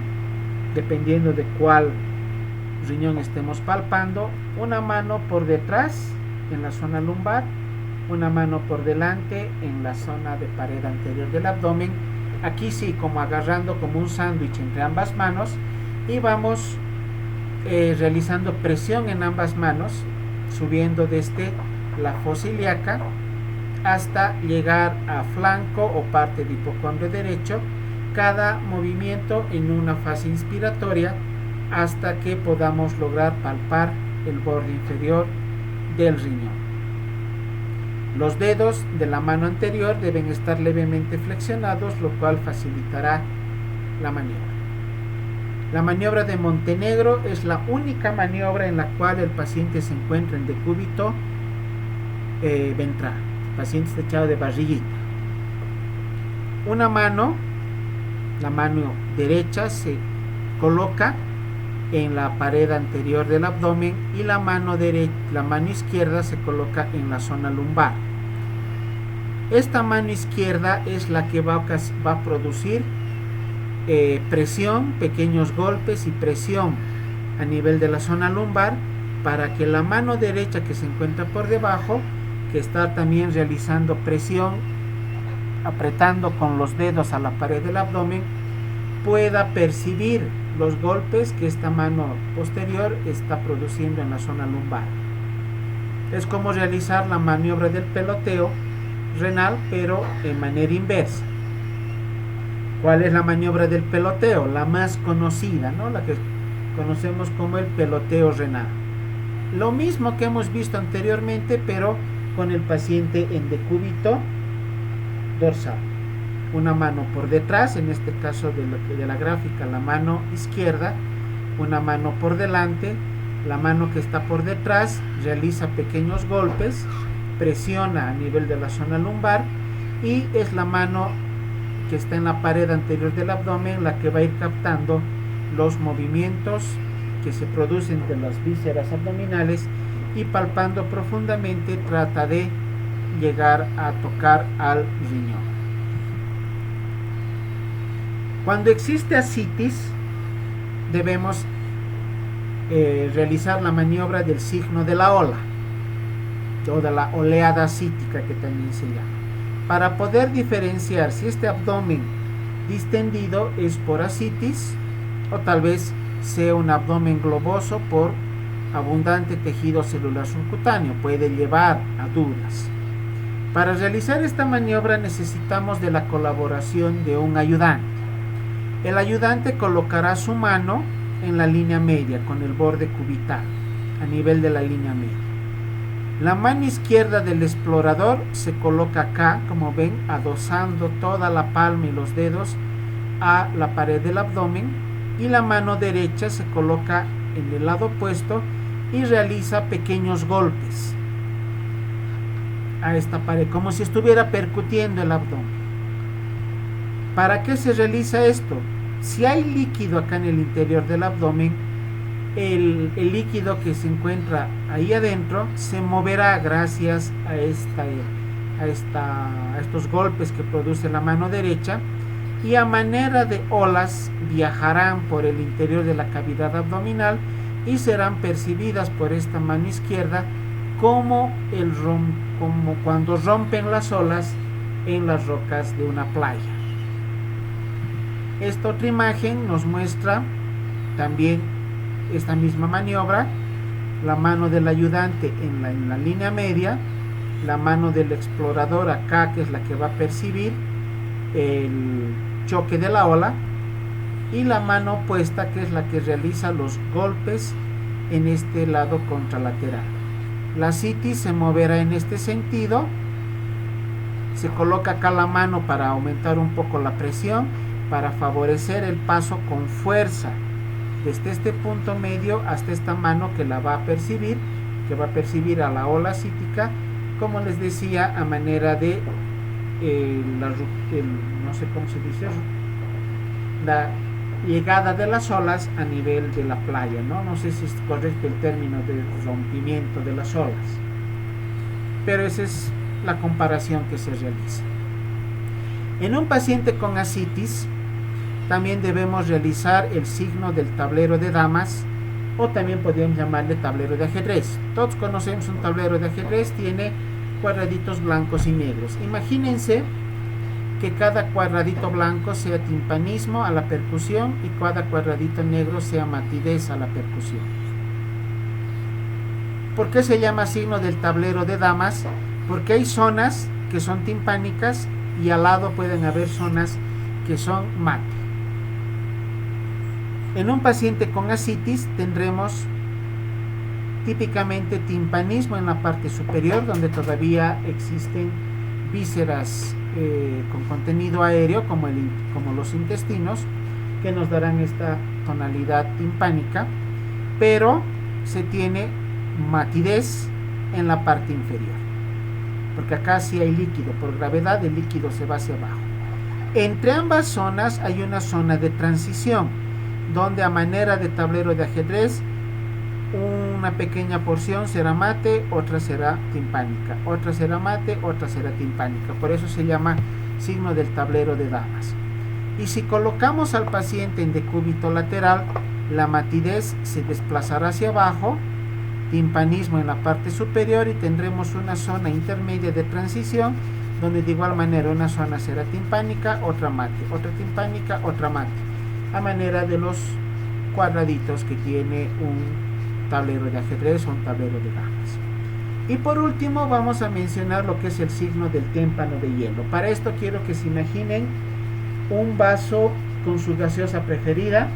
dependiendo de cuál riñón estemos palpando, una mano por detrás en la zona lumbar, una mano por delante en la zona de pared anterior del abdomen. Aquí sí, como agarrando como un sándwich entre ambas manos, y vamos realizando presión en ambas manos, subiendo desde la fosa ilíaca hasta llegar a flanco o parte de hipocondrio derecho, cada movimiento en una fase inspiratoria hasta que podamos lograr palpar el borde inferior del riñón. Los dedos de la mano anterior deben estar levemente flexionados, lo cual facilitará la maniobra. La maniobra de Montenegro es la única maniobra en la cual el paciente se encuentra en decúbito ventral. El paciente está echado de barriguita. Una mano, la mano derecha, se coloca en la pared anterior del abdomen y la mano izquierda se coloca en la zona lumbar. Esta mano izquierda es la que va a producir presión, pequeños golpes y presión a nivel de la zona lumbar, para que la mano derecha que se encuentra por debajo, que está también realizando presión, apretando con los dedos a la pared del abdomen, pueda percibir los golpes que esta mano posterior está produciendo en la zona lumbar. Es como realizar la maniobra del peloteo renal, pero en manera inversa. ¿Cuál es la maniobra del peloteo? La más conocida, ¿no? La que conocemos como el peloteo renal. Lo mismo que hemos visto anteriormente, pero con el paciente en decúbito dorsal. Una mano por detrás, en este caso de la gráfica, la mano izquierda, una mano por delante, la mano que está por detrás realiza pequeños golpes, presiona a nivel de la zona lumbar, y es la mano que está en la pared anterior del abdomen la que va a ir captando los movimientos que se producen de las vísceras abdominales, y palpando profundamente trata de llegar a tocar al riñón. Cuando existe ascitis, debemos realizar la maniobra del signo de la ola o de la oleada ascítica, que también se llama, para poder diferenciar si este abdomen distendido es por ascitis o tal vez sea un abdomen globoso por abundante tejido celular subcutáneo. Puede llevar a dudas. Para realizar esta maniobra necesitamos de la colaboración de un ayudante. El ayudante colocará su mano en la línea media con el borde cubital a nivel de la línea media. La mano izquierda del explorador se coloca acá, como ven, adosando toda la palma y los dedos a la pared del abdomen, y la mano derecha se coloca en el lado opuesto y realiza pequeños golpes a esta pared, como si estuviera percutiendo el abdomen. ¿Para qué se realiza esto? Si hay líquido acá en el interior del abdomen, el líquido que se encuentra ahí adentro se moverá gracias a estos golpes que produce la mano derecha, y a manera de olas viajarán por el interior de la cavidad abdominal y serán percibidas por esta mano izquierda como cuando rompen las olas en las rocas de una playa. Esta otra imagen nos muestra también esta misma maniobra: la mano del ayudante en la línea media, la mano del explorador acá, que es la que va a percibir el choque de la ola, y la mano opuesta, que es la que realiza los golpes en este lado contralateral. La ascitis se moverá en este sentido. Se coloca acá la mano para aumentar un poco la presión, para favorecer el paso con fuerza desde este punto medio hasta esta mano que la va a percibir, a la ola ascítica, como les decía, a manera de no sé cómo se dice, la llegada de las olas a nivel de la playa, no sé si es correcto el término de rompimiento de las olas, pero esa es la comparación que se realiza. En un paciente con ascitis también debemos realizar el signo del tablero de damas, o también podríamos llamarle tablero de ajedrez. Todos conocemos un tablero de ajedrez, tiene cuadraditos blancos y negros. Imagínense que cada cuadradito blanco sea timpanismo a la percusión y cada cuadradito negro sea matidez a la percusión. ¿Por qué se llama signo del tablero de damas? Porque hay zonas que son timpánicas y al lado pueden haber zonas que son mate. En un paciente con ascitis tendremos típicamente timpanismo en la parte superior, donde todavía existen vísceras con contenido aéreo, como los intestinos, que nos darán esta tonalidad timpánica, pero se tiene matidez en la parte inferior, porque acá sí hay líquido. Por gravedad el líquido se va hacia abajo. Entre ambas zonas hay una zona de transición, donde a manera de tablero de ajedrez una pequeña porción será mate, otra será timpánica, otra será mate, otra será timpánica. Por eso se llama signo del tablero de damas. Y si colocamos al paciente en decúbito lateral, la matidez se desplazará hacia abajo, timpanismo en la parte superior, y tendremos una zona intermedia de transición, donde de igual manera una zona será timpánica, otra mate, otra timpánica, otra mate, a manera de los cuadraditos que tiene un tablero de ajedrez o un tablero de damas. Y por último vamos a mencionar lo que es el signo del témpano de hielo. Para esto quiero que se imaginen un vaso con su gaseosa preferida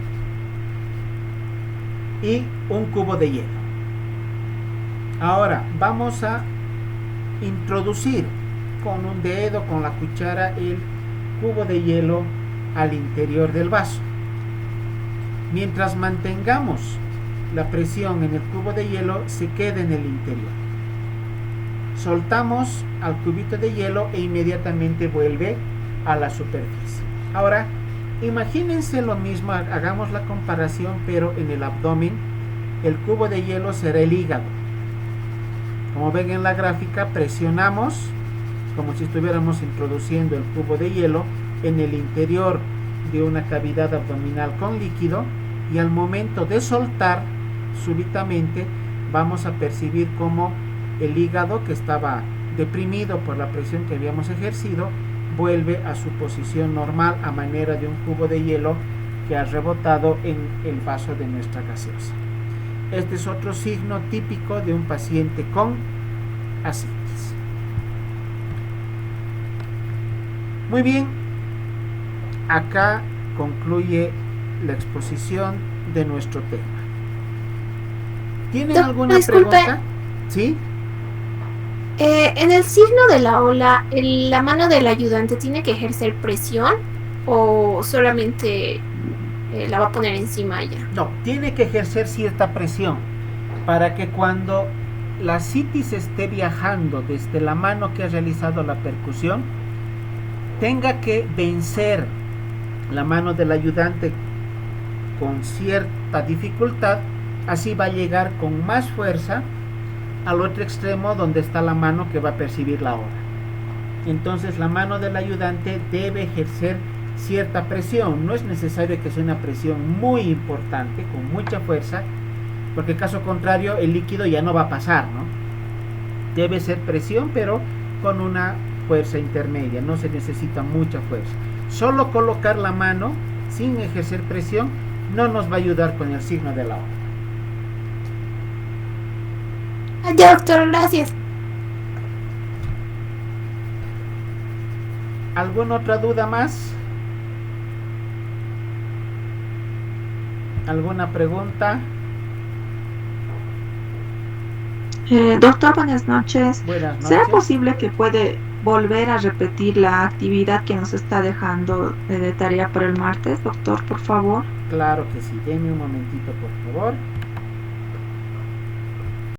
y un cubo de hielo. Ahora vamos a introducir con un dedo, con la cuchara, el cubo de hielo al interior del vaso. Mientras mantengamos la presión en el cubo de hielo, se queda en el interior. Soltamos al cubito de hielo e inmediatamente vuelve a la superficie. Ahora, imagínense lo mismo, hagamos la comparación, pero en el abdomen. El cubo de hielo será el hígado. Como ven en la gráfica, presionamos como si estuviéramos introduciendo el cubo de hielo en el interior de una cavidad abdominal con líquido, y al momento de soltar, súbitamente vamos a percibir como el hígado, que estaba deprimido por la presión que habíamos ejercido, vuelve a su posición normal a manera de un cubo de hielo que ha rebotado en el vaso de nuestra gaseosa. Este es otro signo típico de un paciente con ascitis. Muy bien, acá concluye la exposición de nuestro tema. ¿Tienen alguna pregunta? ¿Sí? En el signo de la ola, ¿la mano del ayudante tiene que ejercer presión o solamente la va a poner encima ya? No, tiene que ejercer cierta presión para que cuando la citis esté viajando desde la mano que ha realizado la percusión, tenga que vencer la mano del ayudante con cierta dificultad, así va a llegar con más fuerza al otro extremo donde está la mano que va a percibir la ola. Entonces la mano del ayudante debe ejercer cierta presión. No es necesario que sea una presión muy importante, con mucha fuerza, porque caso contrario el líquido ya no va a pasar, ¿no? Debe ser presión, pero con una fuerza intermedia, no se necesita mucha fuerza. Solo colocar la mano sin ejercer presión no nos va a ayudar con el signo de la ola. Ya, doctor, gracias. ¿Alguna otra duda más? ¿Alguna pregunta? Doctor, buenas noches. Buenas noches. ¿Será posible que puede volver a repetir la actividad que nos está dejando de tarea para el martes, doctor, por favor? Claro que sí. Deme un momentito, por favor.